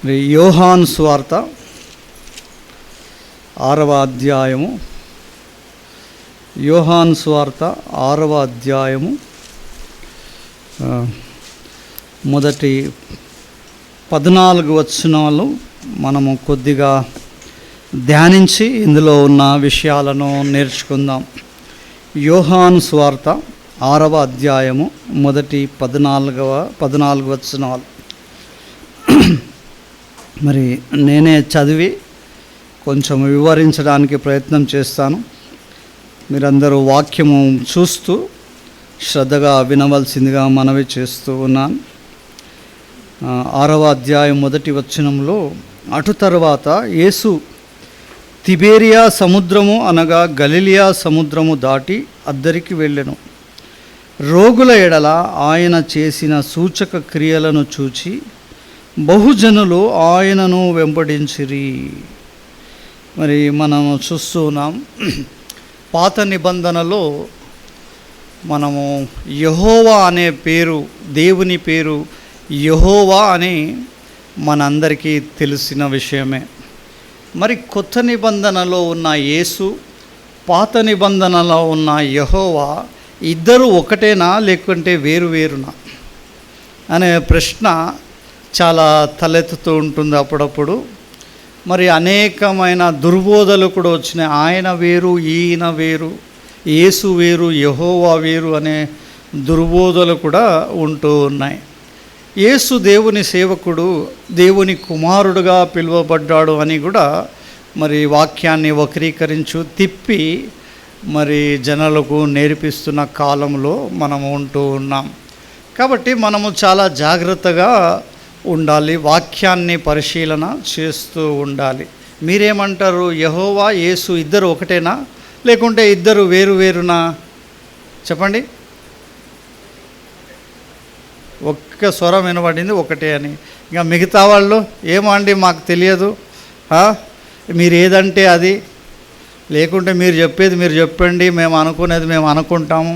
యోహాను సువార్త 6వ అధ్యాయము. యోహాను సువార్త 6వ అధ్యాయము మొదటి 14 వచనాలు మనము కొద్దిగా ధ్యానించి ఇందులో ఉన్న విషయాలను నేర్చుకుందాం. యోహాను సువార్త 6వ అధ్యాయము మొదటి 14 వచనాలు. మరి నేనే చదివి కొంచెం వివరించడానికి ప్రయత్నం చేస్తాను. మీరందరూ వాక్యము చూస్తూ శ్రద్ధగా వినవలసిందిగా మనవి చేస్తూ ఉన్నాను. 6వ అధ్యాయం మొదటి వచనంలో, అటు తరువాత యేసు తిబేరియా సముద్రము అనగా గలిలియా సముద్రము దాటి అద్దరికి వెళ్ళెను. రోగుల ఎడల ఆయన చేసిన సూచక క్రియలను చూచి బహుజనులు ఆయనను వెంబడించిరి. మరి మనము చూస్తున్నాం, పాత నిబంధనలో మనము యెహోవా అనే పేరు, దేవుని పేరు యెహోవా అని మనందరికీ తెలిసిన విషయమే. మరి కొత్త నిబంధనలో ఉన్న యేసు, పాత నిబంధనలో ఉన్న యెహోవా ఇద్దరు ఒకటేనా లేకుంటే వేరువేరునా అనే ప్రశ్న చాలా తలెత్తుతూ ఉంటుంది అప్పుడప్పుడు. మరి అనేకమైన దుర్బోధలు కూడా వచ్చినాయి. ఆయన వేరు, ఈయన వేరు, యేసు వేరు, యెహోవా వేరు అనే దుర్బోధలు కూడా ఉంటూ ఉన్నాయి. యేసు దేవుని సేవకుడు, దేవుని కుమారుడుగా పిలువబడ్డాడు అని కూడా మరి వాక్యాన్ని వక్రీకరించు తిప్పి మరి జనాలకు నేర్పిస్తున్న కాలంలో మనము ఉంటూ ఉన్నాం. కాబట్టి మనము చాలా జాగ్రత్తగా ఉండాలి, వాక్యాన్ని పరిశీలన చేస్తూ ఉండాలి. మీరేమంటారు? యెహోవా యేసు ఇద్దరు ఒకటేనా లేకుంటే ఇద్దరు వేరు వేరునా? చెప్పండి. ఒక్క స్వరం వినబడింది ఒకటే అని. ఇంకా మిగతా వాళ్ళు ఏమండి మాకు తెలియదు, మీరు ఏదంటే అది, లేకుంటే మీరు చెప్పేది మీరు చెప్పండి, మేము అనుకునేది మేము అనుకుంటాము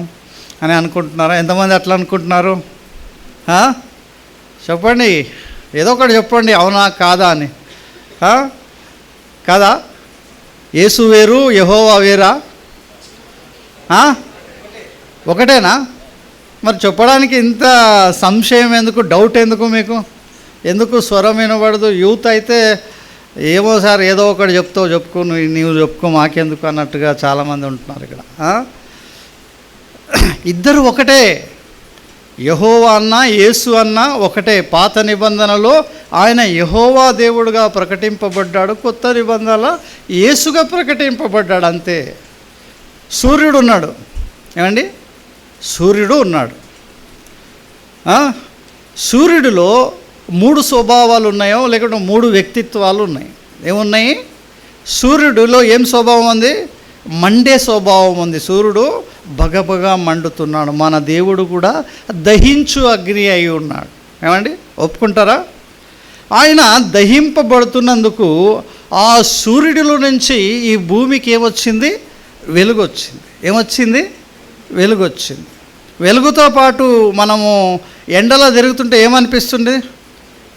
అని అనుకుంటున్నారా? ఎంతమంది అట్లా అనుకుంటున్నారు? చెప్పండి, ఏదో ఒకటి చెప్పండి, అవునా కాదా అని. కాదా? యేసు వేరు, యెహోవా వేరా? ఒకటేనా? మరి చెప్పడానికి ఇంత సంశయం ఎందుకు, డౌట్ ఎందుకు మీకు? ఎందుకు స్వరం వినబడదు? యూత్ అయితే ఏమో సార్ ఏదో ఒకటి చెప్పుకో, నీవు చెప్పుకో, మాకెందుకు అన్నట్టుగా చాలామంది ఉంటున్నారు ఇక్కడ. ఇద్దరు ఒకటే, యెహోవా అన్న యేసు అన్న ఒకటే. పాత నిబంధనలో ఆయన యెహోవా దేవుడుగా ప్రకటింపబడ్డాడు, కొత్త నిబంధనలో యేసుగా ప్రకటింపబడ్డాడు, అంతే. సూర్యుడు ఉన్నాడు, ఏమండి? సూర్యుడు ఉన్నాడు. సూర్యుడిలో 3 స్వభావాలు ఉన్నాయో లేకుంటే 3 వ్యక్తిత్వాలు ఉన్నాయి. ఏమున్నాయి? సూర్యుడిలో ఏం స్వభావం ఉంది? మండే స్వభావం ఉంది. సూర్యుడు బగబగా మండుతున్నాడు. మన దేవుడు కూడా దహించు అగ్ని అయి ఉన్నాడు, ఏమండి? ఒప్పుకుంటారా? ఆయన దహింపబడుతున్నందుకు ఆ సూర్యుడిలో నుంచి ఈ భూమికి ఏమొచ్చింది? వెలుగు వచ్చింది. ఏమొచ్చింది? వెలుగు వచ్చింది. వెలుగుతో పాటు మనము ఎండలో తిరుగుతుంటే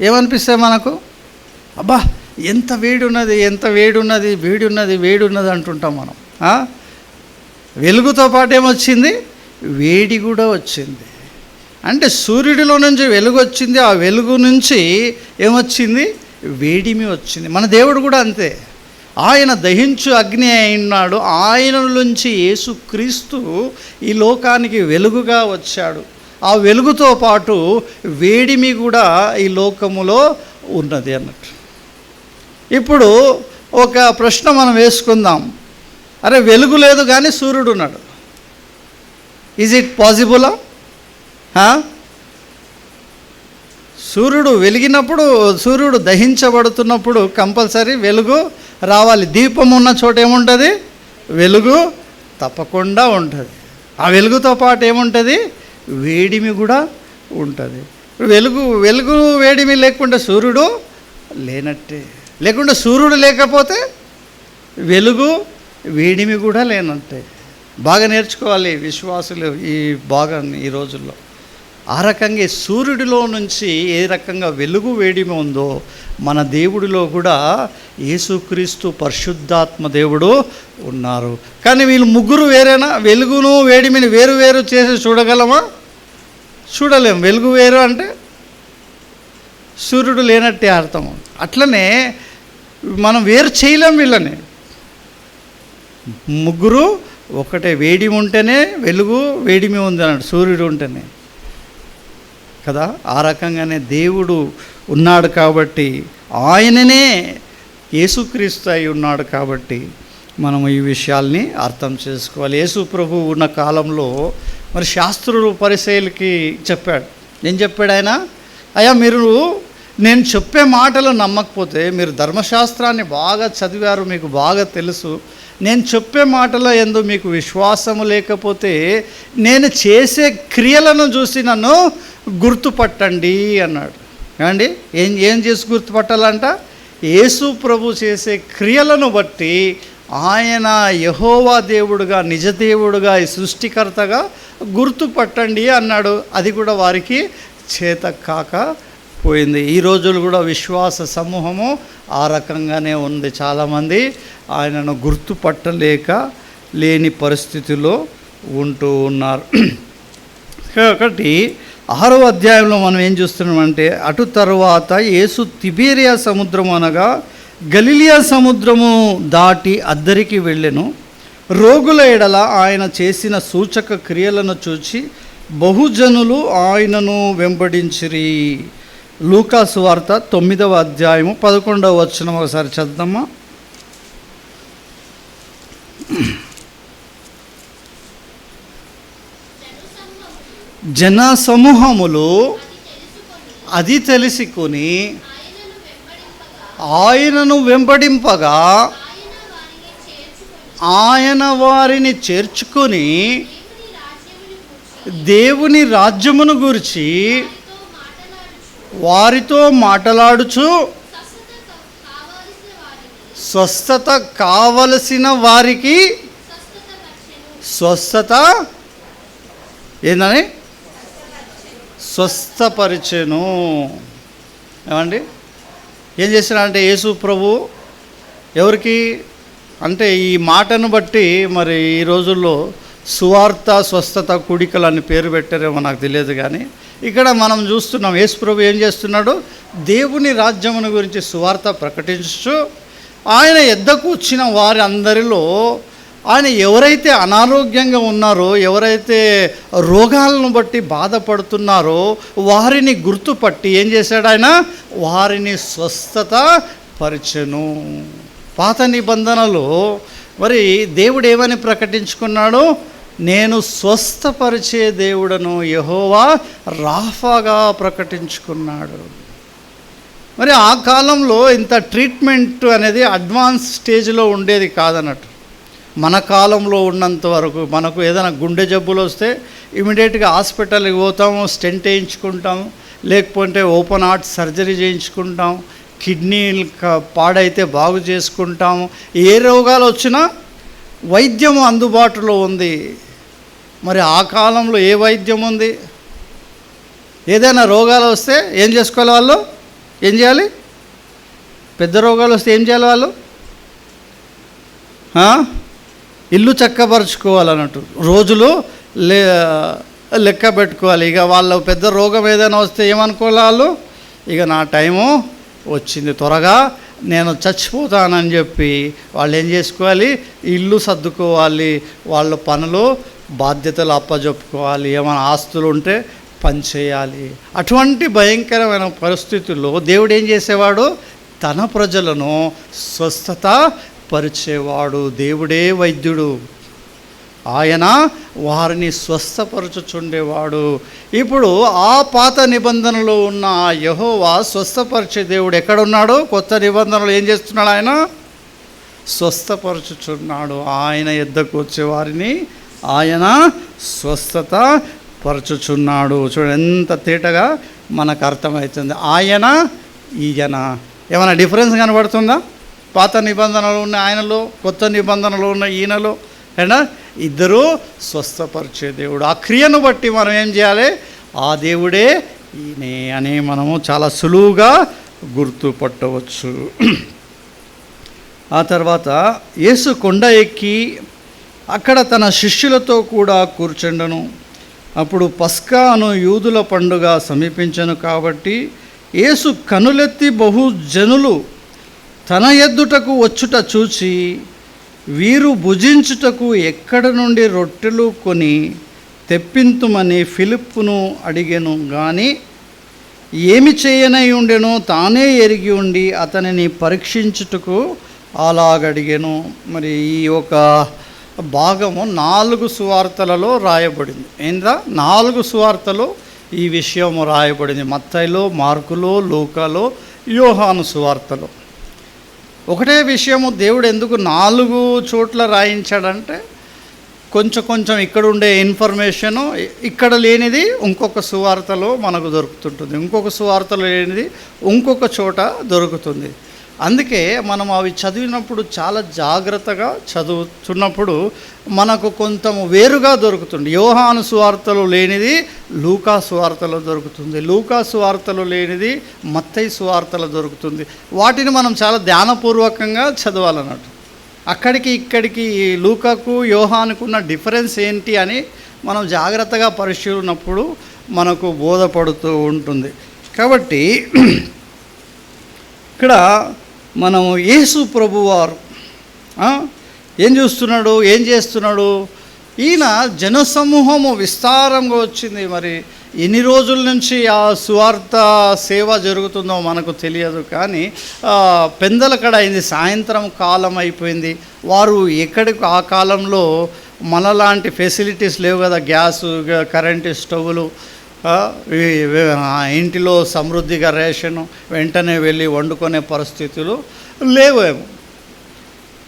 ఏమనిపిస్తాయి మనకు? అబ్బా ఎంత వేడి ఉన్నది, ఎంత వేడి ఉన్నది, వేడి ఉన్నది, వేడి ఉన్నది అంటుంటాం మనం. వెలుగుతో పాటు ఏమొచ్చింది? వేడి కూడా వచ్చింది. అంటే సూర్యుడిలో నుంచి వెలుగు వచ్చింది, ఆ వెలుగు నుంచి ఏమొచ్చింది? వేడిమి వచ్చింది. మన దేవుడు కూడా అంతే. ఆయన దహించు అగ్ని అయినాడు. ఆయన నుంచి యేసుక్రీస్తు ఈ లోకానికి వెలుగుగా వచ్చాడు. ఆ వెలుగుతో పాటు వేడిమి కూడా ఈ లోకములో ఉన్నది అన్నట్టు. ఇప్పుడు ఒక ప్రశ్న మనం వేసుకుందాం. అరే, వెలుగు లేదు కానీ సూర్యుడు ఉన్నాడు. ఈజ్ ఇట్ పాసిబులా? సూర్యుడు వెలిగినప్పుడు, సూర్యుడు దహించబడుతున్నప్పుడు కంపల్సరీ వెలుగు రావాలి. దీపం ఉన్న చోట ఏముంటుంది? వెలుగు తప్పకుండా ఉంటుంది. ఆ వెలుగుతో పాటు ఏముంటుంది? వేడిమి కూడా ఉంటుంది. వెలుగు వేడిమి లేకుండా సూర్యుడు లేనట్టే. లేకుంటే సూర్యుడు లేకపోతే వెలుగు వేడిమి కూడా లేనట్టే. బాగా నేర్చుకోవాలి విశ్వాసులు ఈ భాగాన్ని ఈ రోజుల్లో. ఆ రకంగా సూర్యుడిలో నుంచి ఏ రకంగా వెలుగు వేడిమి ఉందో మన దేవుడిలో కూడా యేసుక్రీస్తు పరిశుద్ధాత్మ దేవుడు ఉన్నారు. కానీ వీళ్ళు ముగ్గురు వేరేనా? వెలుగును వేడిమిని వేరు వేరు చేసి చూడగలమా? చూడలేము. వెలుగు వేరు అంటే సూర్యుడు లేనట్టే అర్థం. అట్లనే మనం వేరు చేయలేం వీళ్ళని. ముగ్గురు ఒకటే. వేడిమి ఉంటేనే వెలుగు, వేడిమి ఉంది అన్నాడు సూర్యుడు ఉంటేనే కదా. ఆ రకంగానే దేవుడు ఉన్నాడు కాబట్టి, ఆయననే యేసుక్రీస్తు అయి ఉన్నాడు కాబట్టి మనం ఈ విషయాల్ని అర్థం చేసుకోవాలి. యేసు ప్రభు ఉన్న కాలంలో మరి శాస్త్రులు పరిసయ్యులకి చెప్పాడు. ఏం చెప్పాడు ఆయన? అయ్యా, మీరు నేను చెప్పే మాటలు నమ్మకపోతే, మీరు ధర్మశాస్త్రాన్ని బాగా చదివారు, మీకు బాగా తెలుసు, నేను చెప్పే మాటల యందు మీకు విశ్వాసము లేకపోతే నేను చేసే క్రియలను చూసి నన్ను గుర్తుపట్టండి అన్నాడు. ఏమండి, ఏం చేసి గుర్తుపట్టాలంట? యేసు ప్రభు చేసే క్రియలను బట్టి ఆయన యెహోవా దేవుడుగా, నిజదేవుడుగా, ఈ సృష్టికర్తగా గుర్తుపట్టండి అన్నాడు. అది కూడా వారికి చేత కాకపోయింది. ఈ రోజులు కూడా విశ్వాస సమూహము ఆ రకంగానే ఉంది. చాలామంది ఆయనను గుర్తుపట్టలేక లేని పరిస్థితిలో ఉంటూ ఉన్నారు. ఒకటి 6వ అధ్యాయంలో మనం ఏం చూస్తున్నామంటే, అటు తరువాత యేసు తిబేరియా సముద్రము అనగా గలిలియా సముద్రము దాటి అద్దరికి వెళ్ళెను. రోగుల ఎడల ఆయన చేసిన సూచక క్రియలను చూచి బహుజనులు ఆయనను వెంబడించిరి. లూకా సువార్త 9వ అధ్యాయము 11వ వచనం ఒకసారి చదువుదామా. జన సమూహములు అది తెలుసుకొని ఆయనను వెంబడింపగా ఆయన వారిని చేర్చుకొని దేవుని రాజ్యమును గురించి వారితో మాట్లాడుచు స్వస్థత కావలసిన వారికి స్వస్థత ఏందని స్వస్థపరిచెను. ఏమండి, ఏం చేశారంటే యేసు ప్రభు ఎవరికి అంటే, ఈ మాటను బట్టి మరి ఈ రోజుల్లో సువార్త స్వస్థత కూడికలు అని పేరు పెట్టారేమో నాకు తెలియదు. కానీ ఇక్కడ మనం చూస్తున్నాం యేసు ప్రభు ఏం చేస్తున్నాడు? దేవుని రాజ్యమును గురించి సువార్త ప్రకటించు ఆయన యొద్దకు వచ్చిన వారి అందరిలో ఆయన ఎవరైతే అనారోగ్యంగా ఉన్నారో, ఎవరైతే రోగాలను బట్టి బాధపడుతున్నారో వారిని గుర్తుపట్టి ఏం చేశాడు? ఆయన వారిని స్వస్థత పరిచెను. పాత నిబంధనలో మరి దేవుడు ఏమని ప్రకటించుకున్నాడు? నేను స్వస్థపరిచే దేవుడను, యెహోవా రాఫాగా ప్రకటించుకున్నాడు. మరి ఆ కాలంలో ఇంత ట్రీట్మెంట్ అనేది అడ్వాన్స్ స్టేజ్లో ఉండేది కాదన్నట్టు. మన కాలంలో ఉన్నంత వరకు మనకు ఏదైనా గుండె జబ్బులు వస్తే ఇమీడియట్గా హాస్పిటల్కి పోతాము, స్టెంట్ వేయించుకుంటాము, లేకపోతే ఓపెన్ హార్ట్ సర్జరీ చేయించుకుంటాం, కిడ్నీలు పాడైతే బాగు చేసుకుంటాము. ఏ రోగాలు వచ్చినా వైద్యం అందుబాటులో ఉంది. మరి ఆ కాలంలో ఏ వైద్యం ఉంది? ఏదైనా రోగాలు వస్తే ఏం చేసుకోవాలి? వాళ్ళు ఏం చేయాలి? పెద్ద రోగాలు వస్తే ఏం చేయాలి? వాళ్ళు ఇల్లు చక్కపరుచుకోవాలన్నట్టు, రోజులు లెక్క పెట్టుకోవాలి. ఇక వాళ్ళ పెద్ద రోగం ఏదైనా వస్తే ఏమనుకోవాలి వాళ్ళు? ఇక నా టైము వచ్చింది, త్వరగా నేను చచ్చిపోతానని చెప్పి వాళ్ళు ఏం చేసుకోవాలి? ఇల్లు సర్దుకోవాలి, వాళ్ళ పనులు బాధ్యతలు అప్పజెప్పుకోవాలి, ఏమైనా ఆస్తులు ఉంటే పని చేయాలి. అటువంటి భయంకరమైన పరిస్థితుల్లో దేవుడు ఏం చేసేవాడు? తన ప్రజలను స్వస్థత పరిచేవాడు. దేవుడే వైద్యుడు, ఆయన వారిని స్వస్థపరచుచుండేవాడు. ఇప్పుడు ఆ పాత నిబంధనలో ఉన్న ఆ యెహోవా స్వస్థపరిచే దేవుడు ఎక్కడున్నాడు? కొత్త నిబంధనలు ఏం చేస్తున్నాడు? ఆయన స్వస్థపరచుచున్నాడు. ఆయన యొద్దకు వచ్చే వారిని ఆయన స్వస్థత పరచుచున్నాడు. చూడండి ఎంత తేటగా మనకు అర్థమవుతుంది. ఆయన ఈయన ఏమైనా డిఫరెన్స్ కనబడుతుందా? పాత నిబంధనలు ఉన్న ఆయనలో, కొత్త నిబంధనలు ఉన్న ఈయనలో అయినా ఇద్దరూ స్వస్థపరిచే దేవుడు. ఆ క్రియను బట్టి మనం ఏం చేయాలి? ఆ దేవుడే ఈయనే అని మనము చాలా సులువుగా గుర్తుపట్టవచ్చు. ఆ తర్వాత యేసు కొండ ఎక్కి అక్కడ తన శిష్యులతో కూడా కూర్చుండెను. అప్పుడు పస్కా అను యూదుల పండుగ సమీపించెను కాబట్టి యేసు కనులెత్తి బహు జనులు తన ఎద్దుటకు వచ్చుట చూచి, వీరు భుజించుటకు ఎక్కడ నుండి రొట్టెలు కొని తెప్పింతుమని ఫిలిప్పును అడిగెను. కానీ ఏమి చేయనై ఉండెనో తానే ఎరిగి ఉండి అతనిని పరీక్షించుటకు అలాగడిగెను. మరి ఈ ఒక భాగము 4 సువార్తలలో రాయబడింది. ఏందా 4 సువార్తలో ఈ విషయం రాయబడింది. మత్తయిలో, మార్కులో, లూకాలో, యోహాను సువార్తలో. ఒకటే విషయము దేవుడు ఎందుకు 4 చోట్ల రాయించాడంటే, కొంచెం ఇక్కడ ఉండే ఇన్ఫర్మేషను ఇక్కడ లేనిది ఇంకొక సువార్తలో మనకు దొరుకుతుంటుంది, ఇంకొక సువార్తలో లేనిది ఇంకొక చోట దొరుకుతుంది. అందుకే మనం అవి చదివినప్పుడు చాలా జాగ్రత్తగా చదువుతున్నప్పుడు మనకు కొంత వేరుగా దొరుకుతుంది. యోహాను సువార్తలో లేనిది లూకా సువార్తలో దొరుకుతుంది, లూకా సువార్తలో లేనిది మత్తయి సువార్తలో దొరుకుతుంది. వాటిని మనం చాలా ధ్యానపూర్వకంగా చదవాలన్నట్టు. అక్కడికి ఇక్కడికి లూకాకు యోహానుకు ఉన్న డిఫరెన్స్ ఏంటి అని మనం జాగ్రత్తగా పరిశీలినప్పుడు మనకు బోధపడుతూ ఉంటుంది. కాబట్టి ఇక్కడ మనం యేసు ప్రభువారు ఏం చేస్తున్నాడు? ఈయన జనసమూహము విస్తారంగా వచ్చింది. మరి ఎన్ని రోజుల నుంచి ఆ సువార్త సేవ జరుగుతుందో మనకు తెలియదు. కానీ పెందలకడ అయింది, సాయంత్రం కాలం అయిపోయింది. వారు ఎక్కడికి ఆ కాలంలో మనలాంటి ఫెసిలిటీస్ లేవు కదా, గ్యాసు, కరెంటు స్టవ్లు, ఇంటిలో సమృద్ధిగా రేషను వెంటనే వెళ్ళి వండుకునే పరిస్థితులు లేవేమో.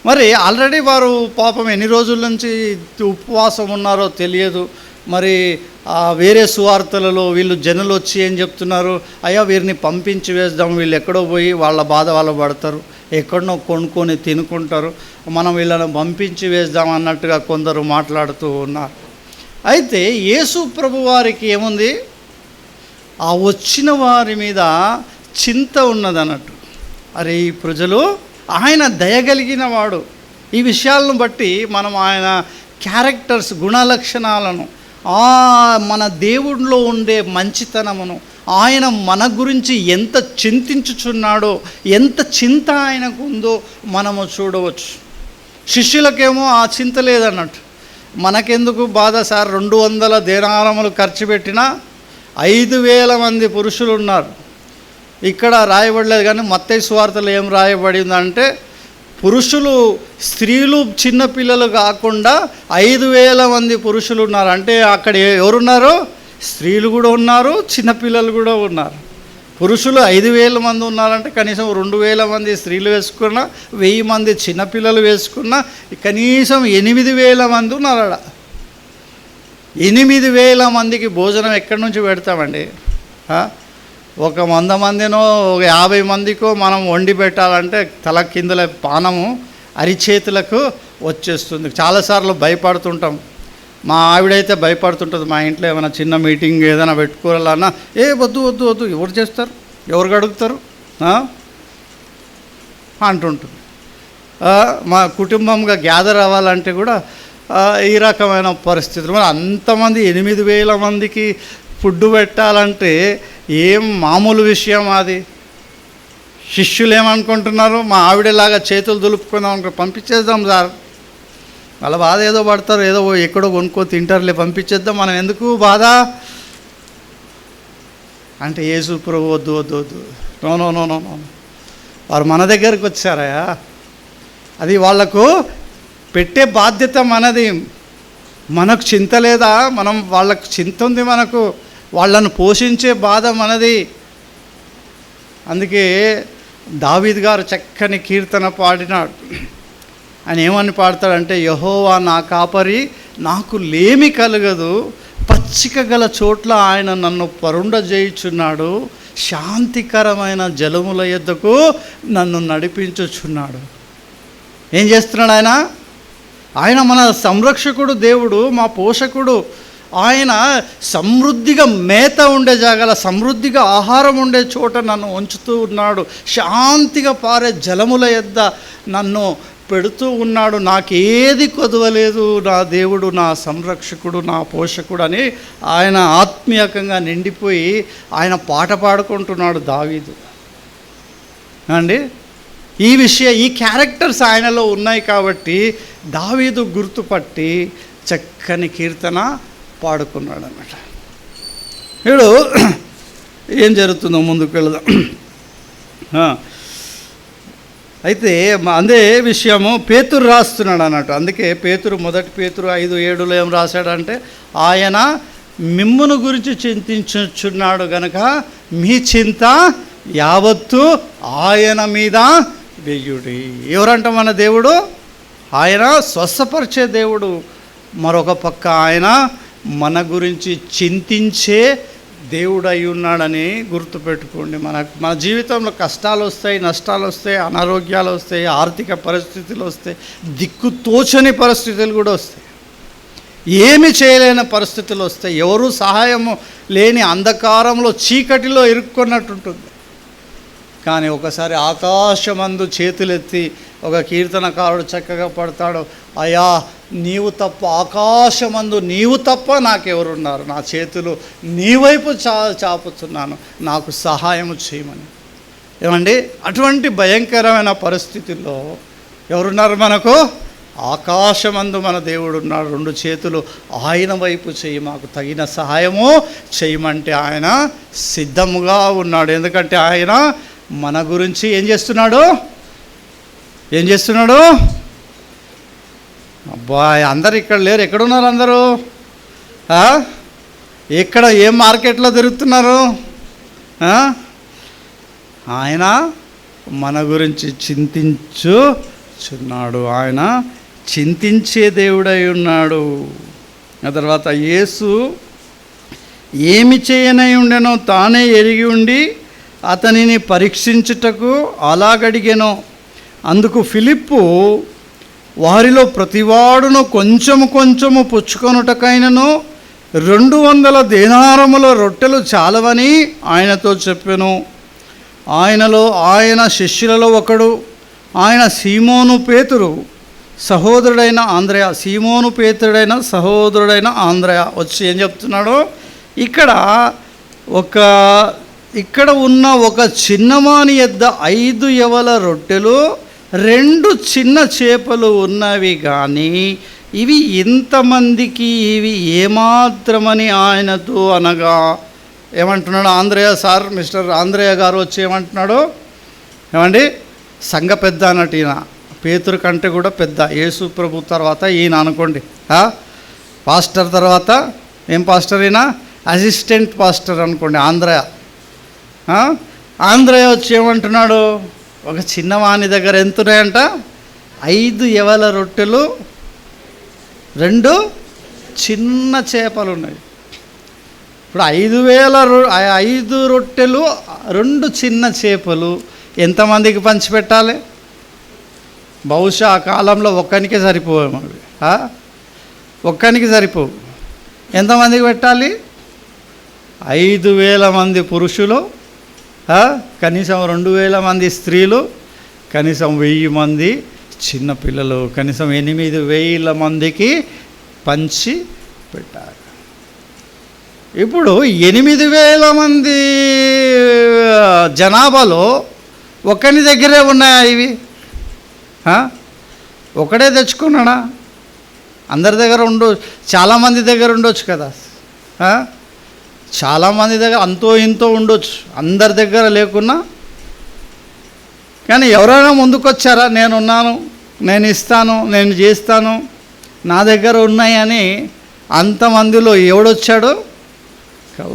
మరి ఆల్రెడీ వారు పాపం ఎన్ని రోజుల నుంచి ఉపవాసం ఉన్నారో తెలియదు. మరి వేరే సువార్తలలో వీళ్ళు జనులు వచ్చి ఏం చెప్తున్నారు, అయ్యా వీరిని పంపించి వేద్దాం, వీళ్ళు ఎక్కడో పోయి వాళ్ళ బాధ వాళ్ళు పడతారు, ఎక్కడనో కొనుక్కొని తినుకుంటారు, మనం వీళ్ళని పంపించి వేద్దాం అన్నట్టుగా కొందరు మాట్లాడుతూ ఉన్నారు. అయితే యేసు ప్రభు వారికి ఏముంది, ఆ వచ్చిన వారి మీద చింత ఉన్నదన్నట్టు. అరే ఈ ప్రజలు, ఆయన దయగలిగిన వాడు. ఈ విషయాలను బట్టి మనం ఆయన క్యారెక్టర్స్, గుణలక్షణాలను, మన దేవుడిలో ఉండే మంచితనమును, ఆయన మన గురించి ఎంత చింతించుచున్నాడో, ఎంత చింత ఆయనకు ఉందో మనము చూడవచ్చు. శిష్యులకేమో ఆ చింత లేదన్నట్టు. మనకెందుకు బాధ సార్, 200 దేనారములు ఖర్చు పెట్టినా 5,000 మంది పురుషులు ఉన్నారు. ఇక్కడ రాయబడలేదు, కానీ మత్తయి సువార్తలో ఏం రాయబడిందంటే, పురుషులు, స్త్రీలు, చిన్నపిల్లలు కాకుండా 5,000 మంది పురుషులు ఉన్నారు. అంటే అక్కడ ఎవరున్నారు? స్త్రీలు కూడా ఉన్నారు, చిన్నపిల్లలు కూడా ఉన్నారు. పురుషులు 5,000 మంది ఉన్నారంటే కనీసం 2,000 మంది స్త్రీలు వేసుకున్నా, 1,000 మంది చిన్నపిల్లలు వేసుకున్నా కనీసం 8,000 మంది ఉన్నారు. 8,000 మందికి భోజనం ఎక్కడి నుంచి పెడతామండి? ఒక 100 మందినో 50 మందికో మనం వండి పెట్టాలంటే తల కిందల పానము అరిచేతులకు వచ్చేస్తుంది. చాలాసార్లు భయపడుతుంటాం. మా ఆవిడైతే భయపడుతుంటుంది. మా ఇంట్లో ఏమైనా చిన్న మీటింగ్ ఏదైనా పెట్టుకోవాలన్నా, వద్దు ఎవరు చేస్తారు, ఎవరు అడుగుతారు అంటుంటుంది. మా కుటుంబంగా గ్యాదర్ అవ్వాలంటే కూడా ఈ రకమైన పరిస్థితులు. మరి అంతమంది 8,000 మందికి ఫుడ్ పెట్టాలంటే ఏం మామూలు విషయం అది. శిష్యులు ఏమనుకుంటున్నారు, మా ఆవిడలాగా చేతులు దులుపుకుందాం అనుకో, పంపించేద్దాం సార్, వాళ్ళ బాధ ఏదో పడతారు, ఏదో ఎక్కడో కొనుక్కో తింటారులే, పంపించేద్దాం, మనం ఎందుకు బాధ అంటే యేసు ప్రభు వద్దు. నో. వారు మన దగ్గరికి వచ్చారయా, అది వాళ్లకు పెట్టే బాధ్యత మనది. మనకు చింత లేదా? మనం వాళ్ళకు చింత ఉంది, మనకు వాళ్ళను పోషించే బాధ మనది. అందుకే దావీదు గారు చక్కని కీర్తన పాడినాడు. ఆయన ఏమని పాడతాడంటే, యెహోవా నా కాపరి, నాకు లేమి కలగదు, పచ్చిక గల చోట్ల ఆయన నన్ను పరుండజేయుచున్నాడు, శాంతికరమైన జలముల యొద్దకు నన్ను నడిపించుచున్నాడు. ఏం చేస్తున్నాడు ఆయన? ఆయన మన సంరక్షకుడు, దేవుడు, మా పోషకుడు. ఆయన సమృద్ధిగా మేత ఉండే జాగాల, సమృద్ధిగా ఆహారం ఉండే చోట నన్ను ఉంచుతూ ఉన్నాడు. శాంతిగా పారే జలముల యొద్ద నన్ను పెడుతూ ఉన్నాడు. నాకేది కొదవలేదు, నా దేవుడు నా సంరక్షకుడు, నా పోషకుడు అని ఆయన ఆత్మీయకంగా నిండిపోయి ఆయన పాట పాడుకుంటున్నాడు దావీదు అండి. ఈ క్యారెక్టర్స్ ఆయనలో ఉన్నాయి కాబట్టి దావీదు గుర్తుపట్టి చక్కని కీర్తన పాడుకున్నాడు అన్నమాట. ఇప్పుడు ఏం జరుగుతుందో ముందుకు వెళదాం. అయితే అదే విషయము పేతురు రాస్తున్నాడు అన్నట్టు. అందుకే పేతురు, మొదటి పేతురు 5:7 ఏం రాశాడంటే, ఆయన మిమ్మును గురించి చింతించుచున్నాడు గనక మీ చింత యావత్తు ఆయన మీద వెయ్యుడి. ఎవరంట మన దేవుడు? ఆయన స్వస్థపరిచే దేవుడు. మరొక పక్క ఆయన మన గురించి చింతించే దేవుడు అయి ఉన్నాడని గుర్తుపెట్టుకోండి. మన జీవితంలో కష్టాలు వస్తాయి, నష్టాలు వస్తాయి, అనారోగ్యాలు వస్తాయి, ఆర్థిక పరిస్థితులు వస్తాయి, దిక్కుతోచని పరిస్థితులు కూడా వస్తాయి, ఏమి చేయలేని పరిస్థితులు వస్తాయి, ఎవరు సహాయము లేని అంధకారంలో చీకటిలో ఇరుక్కున్నట్టుంటుంది. కానీ ఒకసారి ఆకాశమందు చేతులెత్తి ఒక కీర్తనకారుడు చక్కగా పడతాడు, అయ్యా నీవు తప్ప, ఆకాశమందు నీవు తప్ప నాకెవరున్నారు, నా చేతులు నీ వైపు చాపుతున్నాను, నాకు సహాయము చేయమని. ఏమండి, అటువంటి భయంకరమైన పరిస్థితుల్లో ఎవరున్నారు మనకు? ఆకాశమందు మన దేవుడు ఉన్నాడు. 2 చేతులు ఆయన వైపు చేయి, మాకు తగిన సహాయము చేయమంటే ఆయన సిద్ధముగా ఉన్నాడు. ఎందుకంటే ఆయన మన గురించి ఏం చేస్తున్నాడు? అబ్బా, అందరు ఇక్కడ లేరు. ఎక్కడున్నారు అందరూ? ఎక్కడ, ఏ మార్కెట్లో తిరుగుతున్నారు? ఆయన మన గురించి చింతించుచున్నాడు. ఆయన చింతించే దేవుడై ఉన్నాడు. ఆ తర్వాత యేసు ఏమి చేయనై ఉండెనో తానే ఎరిగి ఉండి అతనిని పరీక్షించుటకు అలాగడిగెను. అందుకు ఫిలిప్పు, వారిలో ప్రతివాడును కొంచెము పుచ్చుకొనుటకైనను 200 దేనారముల రొట్టెలు చాలవని ఆయనతో చెప్పెను. ఆయన శిష్యులలో ఒకడు, ఆయన సీమోను పేతురు సహోదరుడైన ఆంద్రయ, సహోదరుడైన ఆంద్రయ వచ్చి ఏం చెప్తున్నాడు? ఇక్కడ ఉన్న ఒక చిన్నమాని యొద్ద 5 యవల రొట్టెలు 2 చిన్న చేపలు ఉన్నవి, కానీ ఇవి ఇంతమందికి ఇవి ఏమాత్రమని ఆయనతో అనగా, ఏమంటున్నాడు ఆంద్రయ సార్, మిస్టర్ ఆంద్రయ గారు వచ్చి ఏమంటున్నాడు? ఏమండి, సంఘ పెద్ద అన్నట్టు ఈయన, పేతురు కంటే కూడా పెద్ద, యేసు ప్రభు తర్వాత ఈయన అనుకోండి. పాస్టర్ తర్వాత ఏం పాస్టర్? ఈయన అసిస్టెంట్ పాస్టర్ అనుకోండి. ఆంధ్రయ వచ్చి ఏమంటున్నాడు? ఒక చిన్నవాని దగ్గర ఎంతున్నాయంట? 5 యవల రొట్టెలు 2 చిన్న చేపలు ఉన్నాయి. ఇప్పుడు 5 రొట్టెలు 2 చిన్న చేపలు ఎంతమందికి పంచిపెట్టాలి? బహుశా ఆ కాలంలో ఒక్కనికే సరిపోవు అవి, ఒక్కనికి సరిపోవు. ఎంతమందికి పెట్టాలి? 5,000 మంది పురుషులు, కనీసం 2,000 మంది స్త్రీలు, కనీసం 1,000 మంది చిన్నపిల్లలు, కనీసం 8,000 మందికి పంచి పెట్టారు. ఇప్పుడు 8,000 మంది జనాభాలో ఒకని దగ్గరే ఉన్నాయా ఇవి? ఒకడే తెచ్చుకున్నాడా? అందరి దగ్గర చాలామంది దగ్గర ఉండొచ్చు కదా. చాలామంది దగ్గర అంతో ఇంతో ఉండొచ్చు, అందరి దగ్గర లేకున్నా. కానీ ఎవరైనా ముందుకొచ్చారా? నేనున్నాను, నేను ఇస్తాను, నేను చేస్తాను, నా దగ్గర ఉన్నాయని అంతమందిలో ఎవడొచ్చాడు?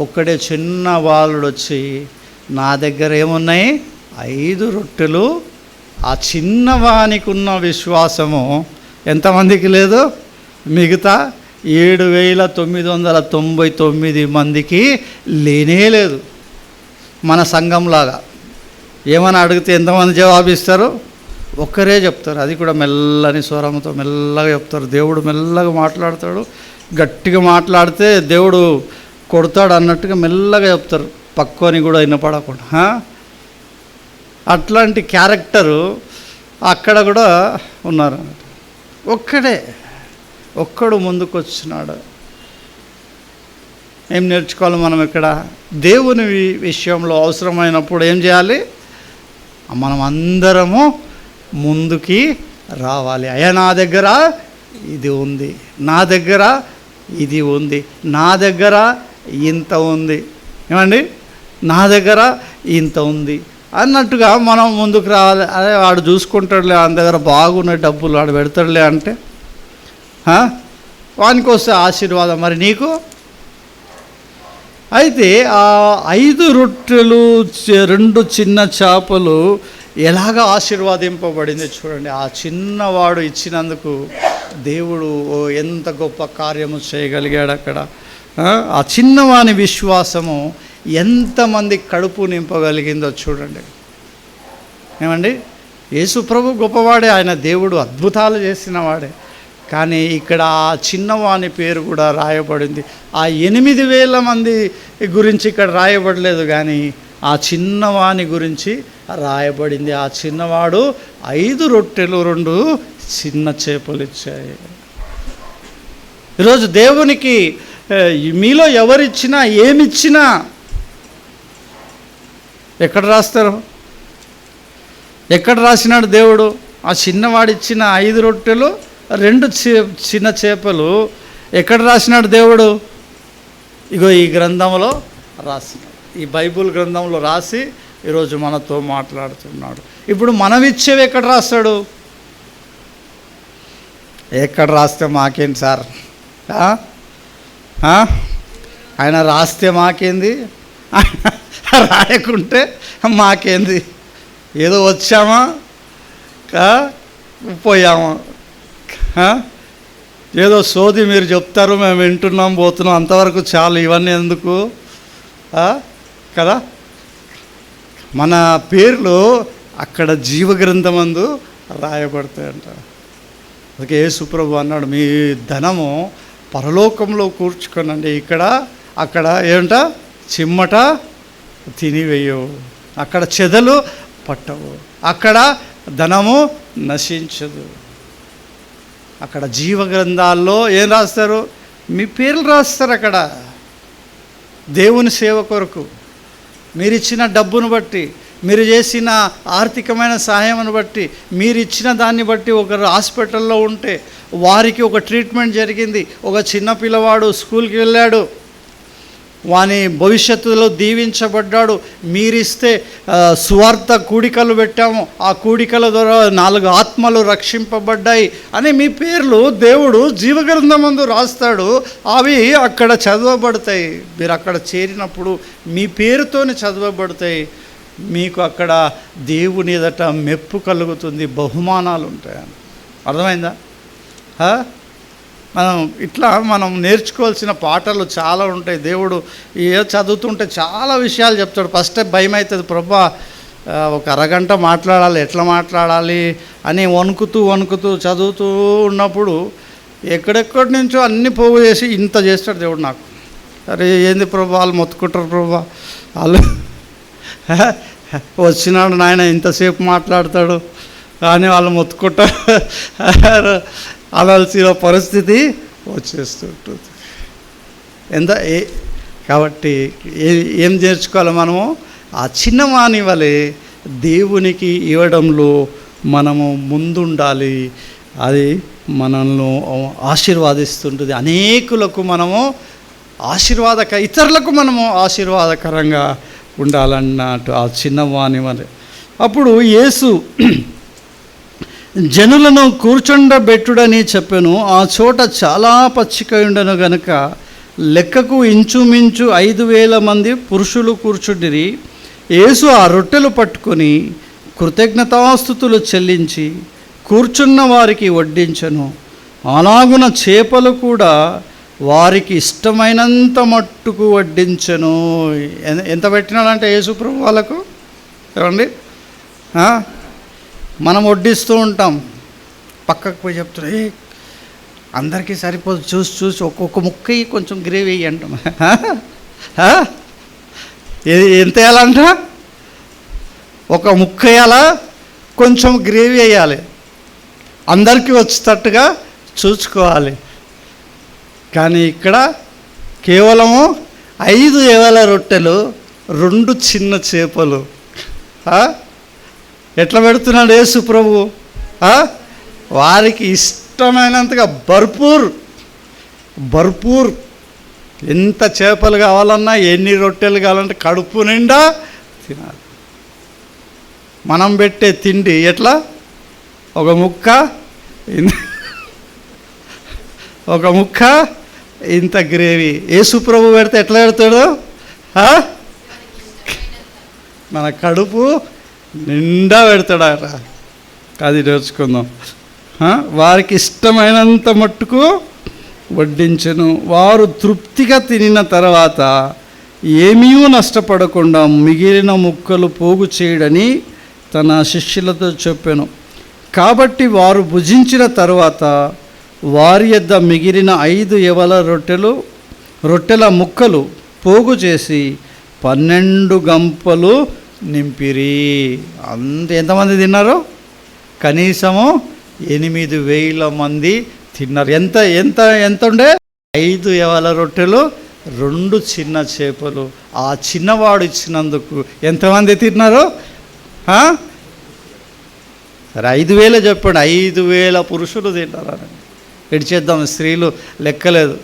ఒక్కడే చిన్న బాలుడు వచ్చి, నా దగ్గర ఏమున్నాయి? 5 రొట్టెలు. ఆ చిన్నవానికి ఉన్న విశ్వాసము ఎంతమందికి లేదు? మిగతా 7,999 మందికి లేనే లేదు. మన సంఘంలాగా ఏమని అడిగితే ఎంతమంది జవాబిస్తారు? ఒక్కరే చెప్తారు, అది కూడా మెల్లని స్వరంతో మెల్లగా చెప్తారు. దేవుడు మెల్లగా మాట్లాడతాడు, గట్టిగా మాట్లాడితే దేవుడు కొడతాడు అన్నట్టుగా మెల్లగా చెప్తారు, పక్కోని కూడా వినపడకుండా. అట్లాంటి క్యారెక్టరు అక్కడ కూడా ఉన్నారు. ఒక్కడు ముందుకు వచ్చినాడు. ఏం నేర్చుకోవాలి మనం ఇక్కడ? దేవుని విషయంలో అవసరమైనప్పుడు ఏం చేయాలి? మనం అందరము ముందుకి రావాలి. అయ్యా నా దగ్గర ఇది ఉంది, నా దగ్గర ఇది ఉంది, నా దగ్గర ఇంత ఉంది, ఏమండి నా దగ్గర ఇంత ఉంది అన్నట్టుగా మనం ముందుకు రావాలి. అదే వాడు చూసుకుంటాడులే, ఆయన దగ్గర బాగున్నాయి డబ్బులు, వాడు పెడతాడులే అంటే వానికి వస్తే ఆశీర్వాదం. మరి నీకు? అయితే ఆ 5 రొట్టెలు 2 చిన్న చేపలు ఎలాగ ఆశీర్వాదింపబడింది చూడండి. ఆ చిన్నవాడు ఇచ్చినందుకు దేవుడు ఎంత గొప్ప కార్యము చేయగలిగాడు అక్కడ. ఆ చిన్నవాని విశ్వాసము ఎంతమంది కడుపు నింపగలిగిందో చూడండి. ఏమండి, యేసు ప్రభు గొప్పవాడే, ఆయన దేవుడు అద్భుతాలు చేసినవాడే. కానీ ఇక్కడ ఆ చిన్నవాని పేరు కూడా రాయబడింది. ఆ 8,000 మంది గురించి ఇక్కడ రాయబడలేదు, కానీ ఆ చిన్నవాని గురించి రాయబడింది. ఆ చిన్నవాడు 5 రొట్టెలు 2 చిన్న చేపలు ఇచ్చాయి. ఈరోజు దేవునికి మీలో ఎవరిచ్చినా ఏమిచ్చినా ఎక్కడ రాస్తారు? ఎక్కడ రాసినాడు దేవుడు? ఆ చిన్నవాడిచ్చిన 5 రొట్టెలు 2 చిన్న చేపలు ఎక్కడ రాసినాడు దేవుడు? ఇగో ఈ గ్రంథంలో రాసినాడు, ఈ బైబుల్ గ్రంథంలో రాసి ఈరోజు మనతో మాట్లాడుతున్నాడు. ఇప్పుడు మనం ఇచ్చేవి ఎక్కడ రాస్తాడు? ఎక్కడ రాస్తే మాకేంటి సార్? ఆయన రాస్తే మాకేంది, రాయకుంటే మాకేంది? ఏదో వచ్చామా పోయామా, ఏదో సోది మీరు చెప్తారు, మేము వింటున్నాం పోతున్నాం, అంతవరకు చాలు. ఇవన్నీ ఎందుకు కదా? మన పేర్లు అక్కడ జీవగ్రంథమందు రాయబడతాయంట. అందుకే యేసు ప్రభు అన్నాడు, మీ ధనము పరలోకంలో కూర్చుకోనండి, ఇక్కడ అక్కడ ఏంట చిమ్మట తినివేయవు, అక్కడ చెదలు పట్టవు, అక్కడ ధనము నశించదు. అక్కడ జీవగ్రంథాల్లో ఏం రాస్తారు? మీ పేర్లు రాస్తారు. అక్కడ దేవుని సేవ కొరకు మీరు ఇచ్చిన డబ్బును బట్టి, మీరు చేసిన ఆర్థికమైన సహాయమును బట్టి, మీరు ఇచ్చిన దాన్ని బట్టి, ఒకరు హాస్పిటల్లో ఉంటే వారికి ఒక ట్రీట్మెంట్ జరిగింది, ఒక చిన్న పిల్లవాడు స్కూల్కి వెళ్ళాడు, వాని భవిష్యత్తులో దీవించబడ్డాడు, మీరిస్తే సువార్త కూడికలు పెట్టాము, ఆ కూడికల ద్వారా 4 ఆత్మలు రక్షింపబడ్డాయి అని మీ పేర్లు దేవుడు జీవగ్రంథమందు రాస్తాడు. అవి అక్కడ చదవబడతాయి. మీరు అక్కడ చేరినప్పుడు మీ పేరుతోనే చదవబడతాయి. మీకు అక్కడ దేవుని ఎదుట మెప్పు కలుగుతుంది, బహుమానాలు ఉంటాయి. అర్థమైందా? మనం నేర్చుకోవాల్సిన పాఠాలు చాలా ఉంటాయి. దేవుడు చదువుతుంటే చాలా విషయాలు చెప్తాడు. ఫస్ట్ భయం అవుతుంది, ప్రభా ఒక అరగంట మాట్లాడాలి, ఎట్లా మాట్లాడాలి అని వణుకుతూ చదువుతూ ఉన్నప్పుడు ఎక్కడెక్కడి నుంచో అన్నీ పోగు చేసి ఇంత చేస్తాడు దేవుడు నాకు. అరే ఏంది ప్రభా, వాళ్ళు మొత్తుకుంటారు ప్రభా, వాళ్ళు వచ్చినాడు నాయన ఇంతసేపు మాట్లాడతాడు కానీ వాళ్ళు మొత్తుకుంటారు అనాల్సిన పరిస్థితి వచ్చేస్తుంటుంది. కాబట్టి ఏం నేర్చుకోవాలి మనము? ఆ చిన్నవాని వలె దేవునికి ఇవ్వడంలో మనము ముందుండాలి. అది మనల్ని ఆశీర్వాదిస్తుంటుంది. అనేకులకు మనము ఇతరులకు మనము ఆశీర్వాదకరంగా ఉండాలన్నట్టు ఆ చిన్నవాని వలె. అప్పుడు యేసు జనులను కూర్చుండబెట్టుడని చెప్పెను. ఆ చోట చాలా పచ్చిక ఉండను గనుక లెక్కకు ఇంచుమించు 5,000 మంది పురుషులు కూర్చుండిరి. యేసు ఆ రొట్టెలు పట్టుకొని కృతజ్ఞతాస్తుతులు చెల్లించి కూర్చున్న వారికి వడ్డించెను. అలాగున చేపలు కూడా వారికి ఇష్టమైనంత మట్టుకు వడ్డించెను. ఎంత పెట్టినాడంటే యేసు ప్రభు వాళ్ళకు, ఏమండి మనం వడ్డిస్తూ ఉంటాం, పక్కకు పోయి చెప్తారు, అందరికీ సరిపోదు, చూసి చూసి ఒక్కొక్క ముక్క కొంచెం గ్రేవీ వేయి అంటాం. ఎంత వేయాలంట? ఒక ముక్క వేయాలా, కొంచెం గ్రేవీ వేయాలి, అందరికీ వచ్చేటట్టుగా చూసుకోవాలి. కానీ ఇక్కడ కేవలము 5 ఏవల రొట్టెలు, 2 చిన్న చేపలు. ఎట్లా పెడుతున్నాడు యేసు ప్రభు? వారికి ఇష్టమైనంతగా భర్పూర్ ఎంత చేపలు కావాలన్నా, ఎన్ని రొట్టెలు కావాలంటే కడుపు నిండా తినాలి. మనం పెట్టే తిండి ఎట్లా? ఒక ముక్క ఇంత గ్రేవీ. యేసు ప్రభు పెడితే ఎట్లా పెడతాడు? మన కడుపు నిండా పెడతాడట. అది నేర్చుకుందాం. వారికి ఇష్టమైనంత మట్టుకు వడ్డించెను. వారు తృప్తిగా తినిన తర్వాత ఏమీ నష్టపడకుండా మిగిలిన ముక్కలు పోగు చేయడని తన శిష్యులతో చెప్పాను. కాబట్టి వారు భుజించిన తర్వాత వారి యొద్ద మిగిలిన 5 యవల రొట్టెల ముక్కలు పోగు చేసి 12 గంపలు నింపిరి. ఎంతమంది తిన్నారు? కనీసము 8,000 మంది తిన్నారు. ఎంత ఎంత ఎంత ఉండే? 5 యవల రొట్టెలు, 2 చిన్న చేపలు. ఆ చిన్నవాడు ఇచ్చినందుకు ఎంతమంది తిన్నారు? సరే 5,000 చెప్పండి. 5,000 పురుషులు తింటారని చేద్దాం. స్త్రీలు లెక్కలేదు,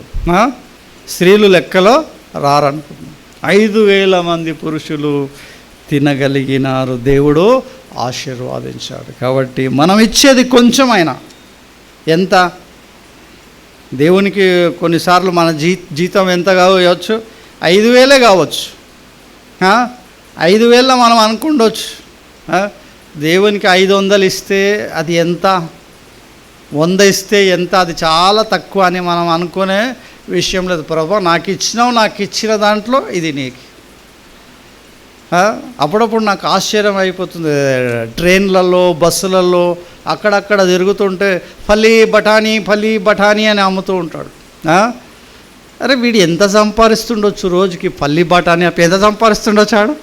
స్త్రీలు లెక్కలో రారనుకున్నాం. 5,000 మంది పురుషులు తినగలిగినారు. దేవుడు ఆశీర్వాదించాడు. కాబట్టి మనం ఇచ్చేది కొంచెమైనా ఎంత? దేవునికి కొన్నిసార్లు మన జీతం ఎంత కావచ్చు? 5,000 కావచ్చు. 5,000 మనం అనుకుండొచ్చు. దేవునికి 500 ఇస్తే అది ఎంత? 100 ఇస్తే ఎంత? అది చాలా తక్కువ అని మనం అనుకునే విషయం లేదు. ప్రభు నాకు ఇచ్చినావు, నాకు ఇచ్చిన దాంట్లో ఇది నీకు. అప్పుడప్పుడు నాకు ఆశ్చర్యం అయిపోతుంది. ట్రైన్లలో, బస్సులలో అక్కడక్కడ తిరుగుతుంటే పల్లి బఠానీ అని అమ్ముతూ ఉంటాడు. అరే వీడు ఎంత సంపాదిస్తుండొచ్చు రోజుకి? పల్లి బఠానీ ఎంత సంపాదిస్తుండొచ్చు ఆడు?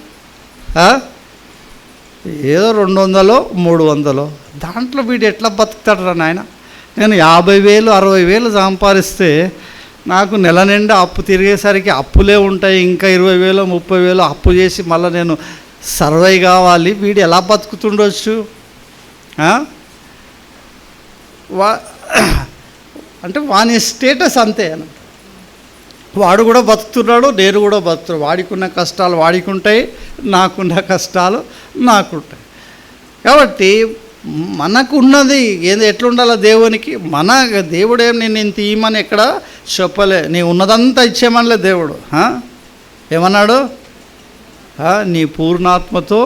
ఏదో 200, 300 దాంట్లో వీడు ఎట్లా బతుకుతాడు రా నాయన? నేను 50,000, 60,000 సంపాదిస్తే నాకు నెల నిండా అప్పు తిరిగేసరికి అప్పులే ఉంటాయి. ఇంకా 20,000, 30,000 అప్పు చేసి మళ్ళీ నేను సర్వై కావాలి. వీడు ఎలా బతుకుతుండొచ్చు? అంటే వాని స్టేటస్ అంతే. వాడు కూడా బతుకుతున్నాడు, నేను కూడా బతుకుతున్నాడు. వాడికున్న కష్టాలు వాడికి ఉంటాయి, నాకున్న కష్టాలు నాకుంటాయి. కాబట్టి మనకున్నది ఏదో ఎట్లుండాలో దేవునికి, మన దేవుడేం నేను ఇంత ఇమ్మని ఎక్కడ చెప్పలే. నీ ఉన్నదంతా ఇచ్చేమనలే దేవుడు. ఏమన్నాడు? నీ పూర్ణాత్మతో,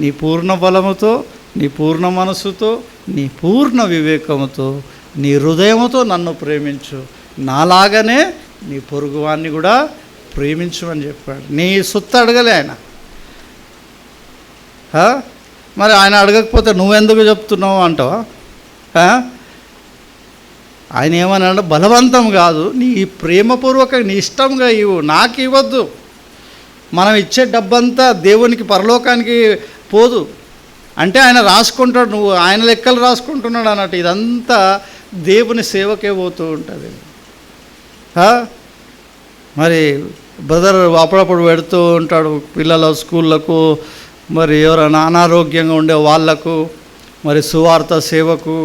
నీ పూర్ణ బలముతో, నీ పూర్ణ మనస్సుతో, నీ పూర్ణ వివేకముతో, నీ హృదయముతో నన్ను ప్రేమించు, నాలాగానే నీ పొరుగువాన్ని కూడా ప్రేమించమని చెప్పాడు. నీ సొత్తు అడగలే ఆయన. మరి ఆయన అడగకపోతే నువ్వెందుకు చెప్తున్నావు అంటావా? ఆయన ఏమన్నాడు? బలవంతం కాదు, నీ ప్రేమపూర్వక నీ ఇష్టంగా ఇవ్వు, నాకు ఇవ్వద్దు. మనం ఇచ్చే డబ్బంతా దేవునికి పరలోకానికి పోదు. అంటే ఆయన రాసుకుంటాడు, నువ్వు ఆయన లెక్కలు రాసుకుంటున్నాడు అన్నట్టు. ఇదంతా దేవుని సేవకే పోతూ ఉంటుంది. మరి బ్రదర్ అప్పుడప్పుడు పెడుతూ ఉంటాడు పిల్లల స్కూళ్ళకు, మరి ఎవరైనా అనారోగ్యంగా ఉండే వాళ్లకు, మరి సువార్త సేవకు,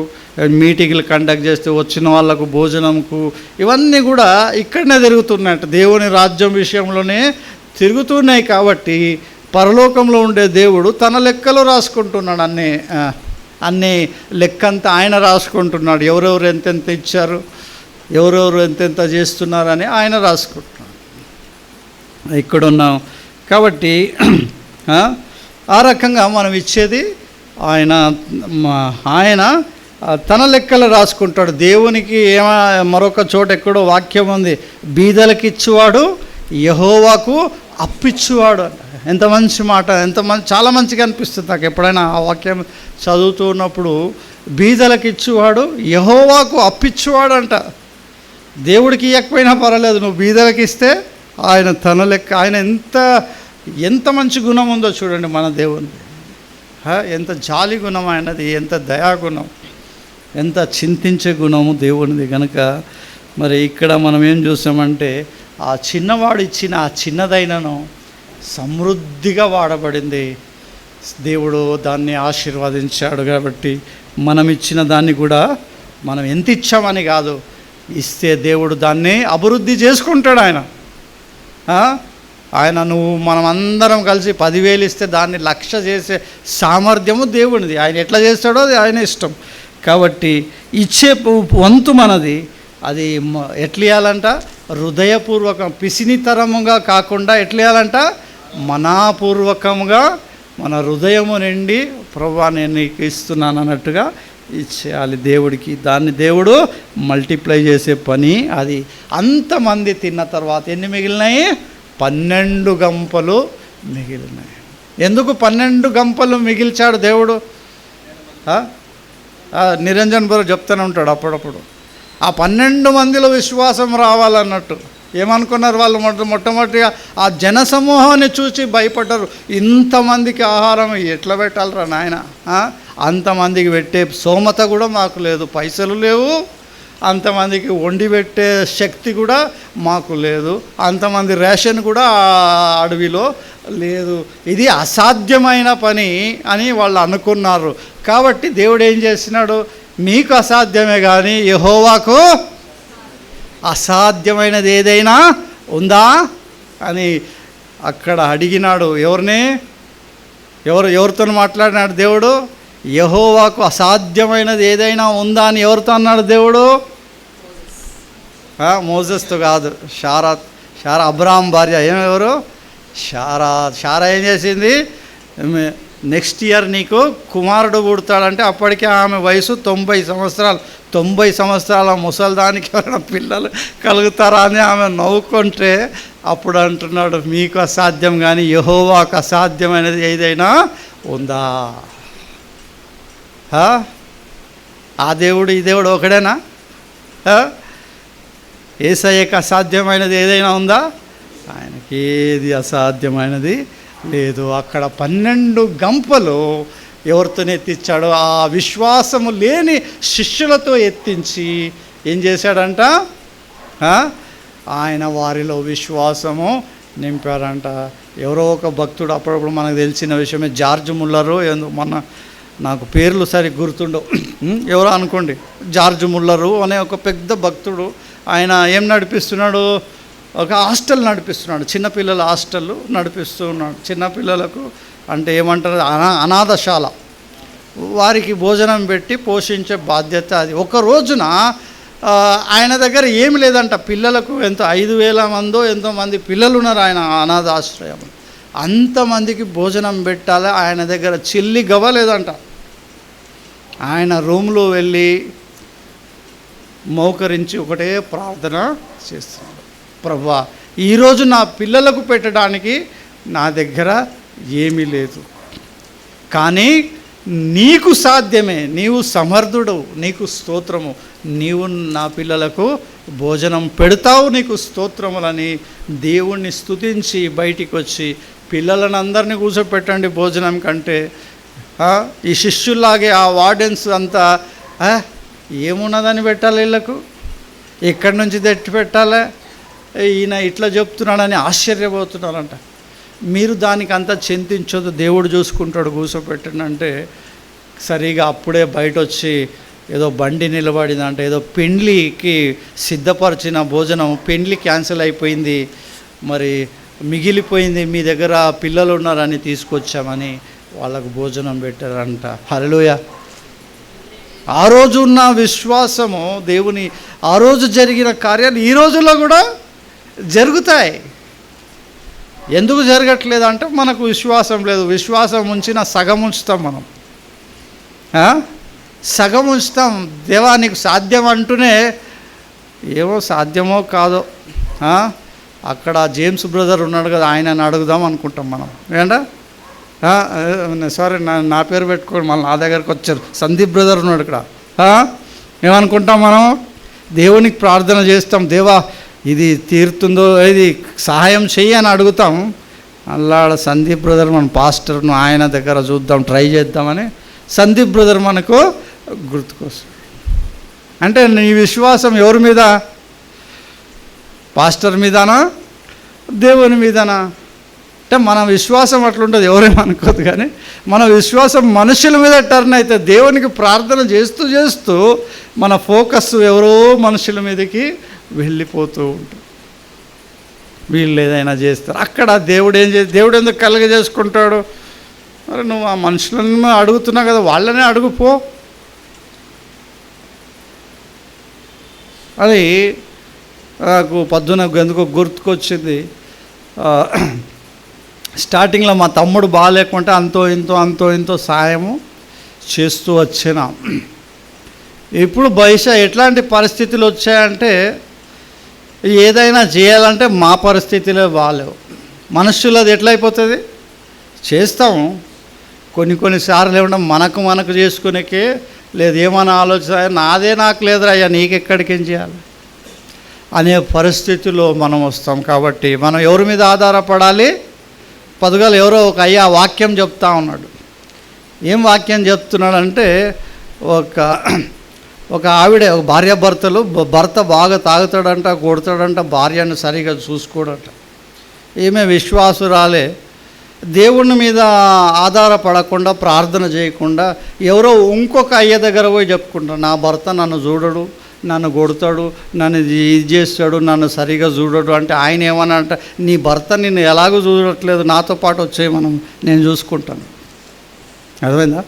మీటింగ్లు కండక్ట్ చేస్తే వచ్చిన వాళ్ళకు భోజనంకు, ఇవన్నీ కూడా ఇక్కడనే తిరుగుతున్నాయట. దేవుని రాజ్యం విషయంలోనే తిరుగుతున్నాయి. కాబట్టి పరలోకంలో ఉండే దేవుడు తన లెక్కలో రాసుకుంటున్నాడు. అన్ని లెక్కంతా ఆయన రాసుకుంటున్నాడు. ఎవరెవరు ఎంతెంత ఇచ్చారు, ఎవరెవరు ఎంతెంత చేస్తున్నారని ఆయన రాసుకుంటున్నాడు. ఇక్కడున్నాం కాబట్టి ఆ రకంగా మనం ఇచ్చేది ఆయన తన లెక్కలు రాసుకుంటాడు. దేవునికి మరొక చోట ఎక్కడో వాక్యం ఉంది, బీదలకు ఇచ్చువాడు యెహోవాకు అప్పిచ్చువాడు అంట. ఎంత మంచి మాట, చాలా మంచిగా అనిపిస్తుంది నాకు ఎప్పుడైనా ఆ వాక్యం చదువుతూ ఉన్నప్పుడు. బీదలకు ఇచ్చువాడు యెహోవాకు అప్పిచ్చువాడు అంట. దేవుడికి ఇవ్వకపోయినా పర్వాలేదు, నువ్వు బీదలకి ఇస్తే ఆయన తన లెక్క. ఆయన ఎంత మంచి గుణం ఉందో చూడండి మన దేవునిది. ఎంత జాలి గుణం ఆయనది, ఎంత దయాగుణం, ఎంత చింతించే గుణము దేవునిది. కనుక మరి ఇక్కడ మనం ఏం చూసామంటే ఆ చిన్నవాడు ఇచ్చిన ఆ చిన్నదైనను సమృద్ధిగా వాడబడింది. దేవుడు దాన్ని ఆశీర్వదించాడు. కాబట్టి మనం ఇచ్చిన దాన్ని కూడా మనం ఎంత ఇచ్చామని కాదు, ఇస్తే దేవుడు దాన్ని అభివృద్ధి చేసుకుంటాడు. ఆయన మనం అందరం కలిసి 10,000 ఇస్తే దాన్ని 1,00,000 చేసే సామర్థ్యము దేవునిది. ఆయన ఎట్లా చేస్తాడో అది ఆయన ఇష్టం. కాబట్టి ఇచ్చే వంతు మనది. అది ఎట్లా ఇవ్వాలంట? హృదయపూర్వకం, పిసినితరముగా కాకుండా ఎట్లా ఇవ్వాలంట? మనాపూర్వకంగా మన హృదయము నిండి ప్రభువా నేను నీకు ఇస్తున్నాను అన్నట్టుగా ఇచ్చేయాలి దేవుడికి. దాన్ని దేవుడు మల్టిప్లై చేసే పని అది. అంతమంది తిన్న తర్వాత ఎన్ని మిగిలినాయి? 12 గంపలు మిగిలినాయి. ఎందుకు 12 గంపలు మిగిల్చాడు దేవుడు? నిరంజన్ బ్రదర్ చెప్తూనే ఉంటాడు అప్పుడప్పుడు. ఆ 12 మందిలో విశ్వాసం రావాలన్నట్టు. ఏమనుకున్నారు వాళ్ళు? మొట్టమొదటిగా ఆ జనసమూహాన్ని చూసి భయపడ్డారు. ఇంతమందికి ఆహారం ఎట్లా పెట్టాలరా నాయన? అంతమందికి పెట్టే స్తోమత కూడా మాకు లేదు, పైసలు లేవు, అంతమందికి వండి పెట్టే శక్తి కూడా మాకు లేదు, అంతమంది రేషన్ కూడా అడవిలో లేదు, ఇది అసాధ్యమైన పని అని వాళ్ళు అనుకున్నారు. కాబట్టి దేవుడు ఏం చేసినాడు? మీకు అసాధ్యమే కానీ యెహోవాకు అసాధ్యమైనది ఏదైనా ఉందా అని అక్కడ అడిగినాడు. ఎవరితో మాట్లాడినాడు దేవుడు? యెహోవాకు అసాధ్యమైనది ఏదైనా ఉందా అని ఎవరితో అన్నాడు దేవుడు? మోజెస్తో కాదు, షారా అబ్రాహాం భార్య. ఎవరు? షారా ఏం చేసింది? నెక్స్ట్ ఇయర్ నీకు కుమారుడు పుడతాడంటే అప్పటికే ఆమె వయసు 90 సంవత్సరాలు. 90 సంవత్సరాల ముసలిదానికి ఎవరైనా పిల్లలు కలుగుతారా అని ఆమె నవ్వుకుంటే అప్పుడు అంటున్నాడు మీకు అసాధ్యం కానీ యెహోవాకు అసాధ్యమైనది ఏదైనా ఉందా? ఆ దేవుడు ఈ దేవుడు ఒకడేనా? యేసయ్యకు అసాధ్యమైనది ఏదైనా ఉందా? ఆయనకి ఏది అసాధ్యమైనది లేదు. అక్కడ 12 గంపలు ఎవరితో ఎత్తించాడో ఆ విశ్వాసము లేని శిష్యులతో ఎత్తించి ఏం చేశాడంట? ఆయన వారిలో విశ్వాసము నింపారంట. ఎవరో ఒక భక్తుడు, అప్పుడప్పుడు మనకు తెలిసిన విషయమే, జార్జ్ ముల్లరు, మొన్న నాకు పేర్లు సరి గుర్తుండవు, ఎవరో అనుకోండి, జార్జ్ ముల్లరు అనే ఒక పెద్ద భక్తుడు. ఆయన ఏం నడిపిస్తున్నాడు? ఒక హాస్టల్ నడిపిస్తున్నాడు, చిన్నపిల్లల హాస్టల్ నడిపిస్తూ ఉన్నాడు. చిన్నపిల్లలకు అంటే ఏమంటారు, అనాథశాల, వారికి భోజనం పెట్టి పోషించే బాధ్యత అది. ఒక రోజున ఆయన దగ్గర ఏమి లేదంట, పిల్లలకు ఎంతో 5,000 మందో ఎంతోమంది పిల్లలు ఉన్నారు ఆయన అనాథాశ్రయం. అంతమందికి భోజనం పెట్టాలి, ఆయన దగ్గర చిల్లి గవ్వలేదంట. ఆయన రూమ్లో వెళ్ళి మోకరించి ఒకటే ప్రార్థన చేస్తున్నాడు, ప్రభువా ఈరోజు నా పిల్లలకు పెట్టడానికి నా దగ్గర ఏమీ లేదు, కానీ నీకు సాధ్యమే, నీవు సమర్థుడు, నీకు స్తోత్రము, నీవు నా పిల్లలకు భోజనం పెడతావు, నీకు స్తోత్రములని దేవుణ్ణి స్తుతించి బయటికి వచ్చి పిల్లలను అందరినీ కూర్చోపెట్టండి భోజనం కంటే. ఈ శిష్యుల్లాగే ఆ వార్డెన్స్ అంతా ఏమున్నదని పెట్టాలి, వీళ్ళకు ఎక్కడి నుంచి తెచ్చి పెట్టాలి, ఈయన ఇట్లా చెప్తున్నాడని ఆశ్చర్యపోతున్నారంట. మీరు దానికి అంతా చింతించొద్దు, దేవుడు చూసుకుంటాడు, కూర్చోపెట్టండి అంటే సరిగా అప్పుడే బయట వచ్చి ఏదో బండి నిలబడిందంటే ఏదో పెండ్లికి సిద్ధపరిచిన భోజనం, పెండ్లి క్యాన్సిల్ అయిపోయింది, మరి మిగిలిపోయింది, మీ దగ్గర పిల్లలు ఉన్నారని తీసుకొచ్చామని వాళ్ళకు భోజనం పెట్టారంట. హల్లెలూయా. ఆ రోజు ఉన్న విశ్వాసము దేవుని, ఆ రోజు జరిగిన కార్యాలు ఈ రోజుల్లో కూడా జరుగుతాయి. ఎందుకు జరగట్లేదు అంటే మనకు విశ్వాసం లేదు. విశ్వాసం ఉంచిన సగం ఉంచుతాం మనం, సగం ఉంచుతాం. దేవా నీకు సాధ్యం అంటూనే ఏమో సాధ్యమో కాదో, అక్కడ జేమ్స్ బ్రదర్ ఉన్నాడు కదా, ఆయనని అడుగుదాం అనుకుంటాం మనం. ఏంటా సారీ నా పేరు పెట్టుకోండి, మళ్ళీ నా దగ్గరకు వచ్చారు, సందీప్ బ్రదర్ ఉన్నాడు ఇక్కడ. ఏమనుకుంటాం మనం? దేవునికి ప్రార్థన చేస్తాం, దేవా ఇది తీరుతుందో, ఇది సహాయం చెయ్యి అని అడుగుతాం. అల్లాడ సందీప్ బ్రదర్ మన పాస్టర్ను ఆయన దగ్గర చూద్దాం, ట్రై చేద్దామని సందీప్ బ్రదర్ మనకు గుర్తుకొస్తుంది. అంటే నీ విశ్వాసం ఎవరి మీద? పాస్టర్ మీదనా, దేవుని మీదనా? అంటే మన విశ్వాసం అట్లుంటుంది, ఎవరేమనుకోదు. కానీ మన విశ్వాసం మనుషుల మీద టర్న్ అయితే దేవునికి ప్రార్థన చేస్తూ చేస్తూ మన ఫోకస్ ఎవరో మనుషుల మీదకి వెళ్ళిపోతూ ఉంటుంది. వీళ్ళు ఏదైనా చేస్తారు, అక్కడ దేవుడు ఏం చేసి, దేవుడు ఎందుకు కలుగజేసుకుంటాడు? మరి నువ్వు ఆ మనుషులను అడుగుతున్నావు కదా, వాళ్ళనే అడుగుపో. అది నాకు పొద్దున ఎందుకో గుర్తుకొచ్చింది. స్టార్టింగ్లో మా తమ్ముడు బాగాలేకుంటే అంతో ఇంతో సాయము చేస్తూ వచ్చిన. ఇప్పుడు బహుశా ఎట్లాంటి పరిస్థితులు వచ్చాయంటే ఏదైనా చేయాలంటే మా పరిస్థితులే బాగాలేవు. మనుషులది ఎట్లయిపోతుంది, చేస్తాము కొన్నిసార్లు ఏమన్నా మనకు చేసుకునేకే లేదు, ఏమైనా ఆలోచన నాదే నాకు లేదురా అయ్యా నీకెక్కడికి ఏం చేయాలి అనే పరిస్థితిలో మనం వస్తాం. కాబట్టి మనం ఎవరి మీద ఆధారపడాలి? పదుగాలు ఎవరో ఒక అయ్యా వాక్యం చెప్తా ఉన్నాడు. ఏం వాక్యం చెప్తున్నాడంటే, ఒక ఆవిడ, ఒక భార్యాభర్తలు, భర్త బాగా తాగుతాడంట, కొడతాడంట, భార్యను సరిగా చూసుకోడట. ఈమె విశ్వాసురాలే, దేవుని మీద ఆధారపడకుండా, ప్రార్థన చేయకుండా ఎవరో ఇంకొక అయ్య దగ్గర పోయి చెప్పుకుంటారు, నా భర్త నన్ను చూడడు, నన్ను కొడతాడు, నన్ను ఇది చేస్తాడు, నన్ను సరిగా చూడడు. అంటే ఆయన ఏమన్నా అంటే, నీ భర్త నిన్ను ఎలాగో చూడట్లేదు, నాతో పాటు వచ్చే నేను చూసుకుంటాను. అర్థమైందా?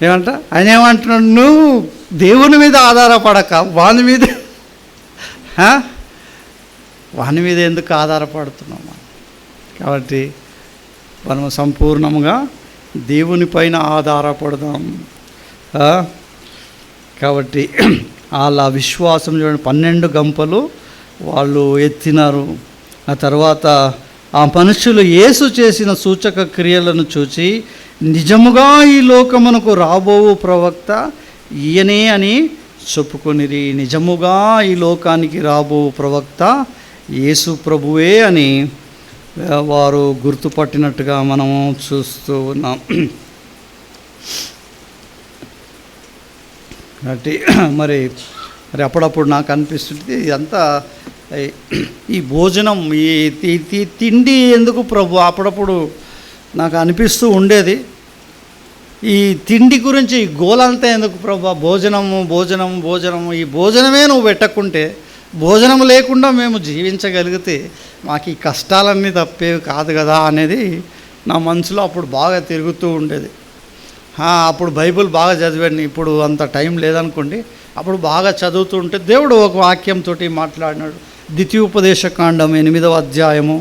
ఏమంట ఆయన ఏమంటున్నాడు, నువ్వు దేవుని మీద ఆధారపడక వాని మీద ఎందుకు ఆధారపడుతున్నావు? కాబట్టి మనం సంపూర్ణంగా దేవుని పైన ఆధారపడదాం. కాబట్టి వాళ్ళ విశ్వాసం చూడండి, 12 గంపలు వాళ్ళు ఎత్తినారు. ఆ తర్వాత ఆ మనుషులు యేసు చేసిన సూచక క్రియలను చూచి నిజముగా ఈ లోకమునకు రాబోవు ప్రవక్త ఈయనే అని చెప్పుకొనిరి. నిజముగా ఈ లోకానికి రాబో ప్రవక్త యేసు ప్రభువే అని వారు గుర్తుపట్టినట్టుగా మనము చూస్తూ ఉన్నాం. కాబట్టి మరి అప్పుడప్పుడు నాకు అనిపిస్తుంది, ఇదంతా ఈ భోజనం, ఈ తిండి ఎందుకు ప్రభు? అప్పుడప్పుడు నాకు అనిపిస్తూ ఉండేది, ఈ తిండి గురించి ఈ గోలంతా ఎందుకు ప్రభు? భోజనము, ఈ భోజనమే నువ్వు పెట్టకుంటే, భోజనం లేకుండా మేము జీవించగలిగితే మాకు ఈ కష్టాలన్నీ తప్పేవి కాదు కదా అనేది నా మనసులో అప్పుడు బాగా తిరుగుతూ ఉండేది. అప్పుడు బైబిల్ బాగా చదివాను, ఇప్పుడు అంత టైం లేదనుకోండి. అప్పుడు బాగా చదువుతూ ఉంటే దేవుడు ఒక వాక్యంతో మాట్లాడినాడు. ద్వితీయోపదేశకాండం 8వ అధ్యాయము,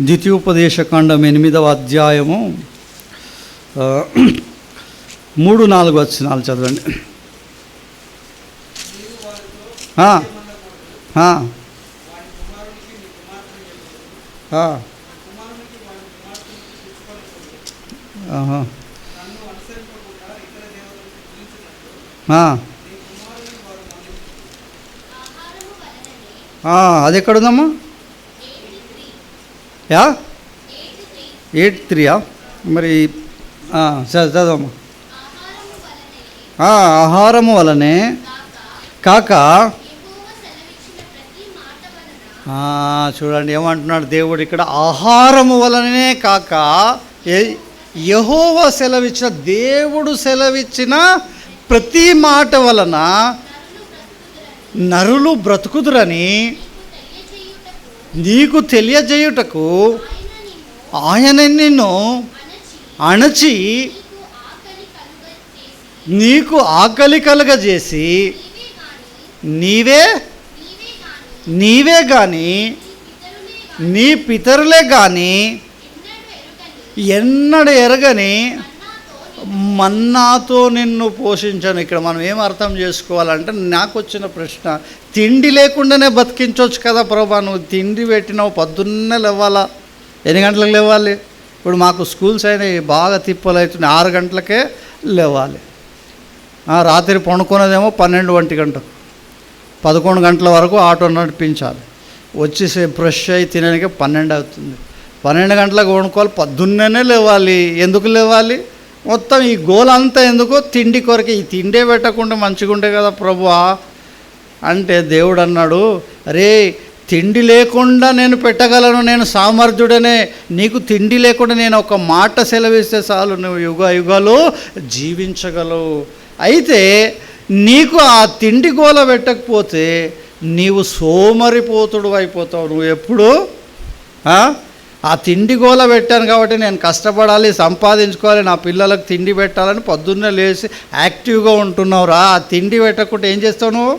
ద్వితీయోపదేశకాండం 8వ అధ్యాయము 3-4 వచనాలు చదవండి. అది ఎక్కడుందమ్మా? 8:3 మరి చదవమ్మా. ఆహారము వలనే కాక, చూడండి ఏమంటున్నాడు దేవుడు ఇక్కడ, ఆహారము వలనే కాక యెహోవా సెలవిచ్చిన, దేవుడు సెలవిచ్చిన ప్రతి మాట వలన నరులు బ్రతుకుదురని నీకు తెలియజేయుటకు ఆయన నిన్ను అణచి నీకు ఆకలి కలుగజేసి, నీవే కానీ నీ పితరులే కానీ ఎన్నడు ఎరగని మన్నాతో నిన్ను పోషించాను. ఇక్కడ మనం ఏం అర్థం చేసుకోవాలంటే, నాకు వచ్చిన ప్రశ్న, తిండి లేకుండానే బతికించవచ్చు కదా ప్రభా, నువ్వు తిండి పెట్టినావు, పొద్దున్నే లేవాలా, ఎన్ని గంటలకు లేవాలి? ఇప్పుడు మాకు స్కూల్స్ అయినాయి, బాగా తిప్పలు అవుతున్నాయి, 6 గంటలకే లేవాలి. రాత్రి పండుకున్నదేమో 12 గంటకు, 11 గంటల వరకు ఆటో నడిపించాలి. వచ్చేసి ఫ్రెష్ అయ్యి తినడానికి 12 అవుతుంది. 12 గంటలకు వండుకోవాలి, పొద్దున్నే లేవాలి. ఎందుకు లేవాలి? మొత్తం ఈ గోల్ అంతా ఎందుకు? తిండి కొరకే. ఈ తిండే పెట్టకుండా మంచిగా ఉండే కదా ప్రభువా అంటే దేవుడు అన్నాడు, రే తిండి లేకుండా నేను పెట్టగలను, నేను సామర్థ్యుడనే. నీకు తిండి లేకుండా నేను ఒక మాట సెలవిస్తే చాలు, నువ్వు యుగ యుగాలు జీవించగలవు. అయితే నీకు ఆ తిండి గోల పెట్టకపోతే నీవు సోమరిపోతుడు అయిపోతావు. నువ్వు ఎప్పుడు ఆ తిండి గోల పెట్టాను కాబట్టి నేను కష్టపడాలి, సంపాదించుకోవాలి, నా పిల్లలకు తిండి పెట్టాలని పొద్దున్నే లేచి యాక్టివ్గా ఉంటున్నావురా. ఆ తిండి పెట్టకుండా ఏం చేస్తావు నువ్వు?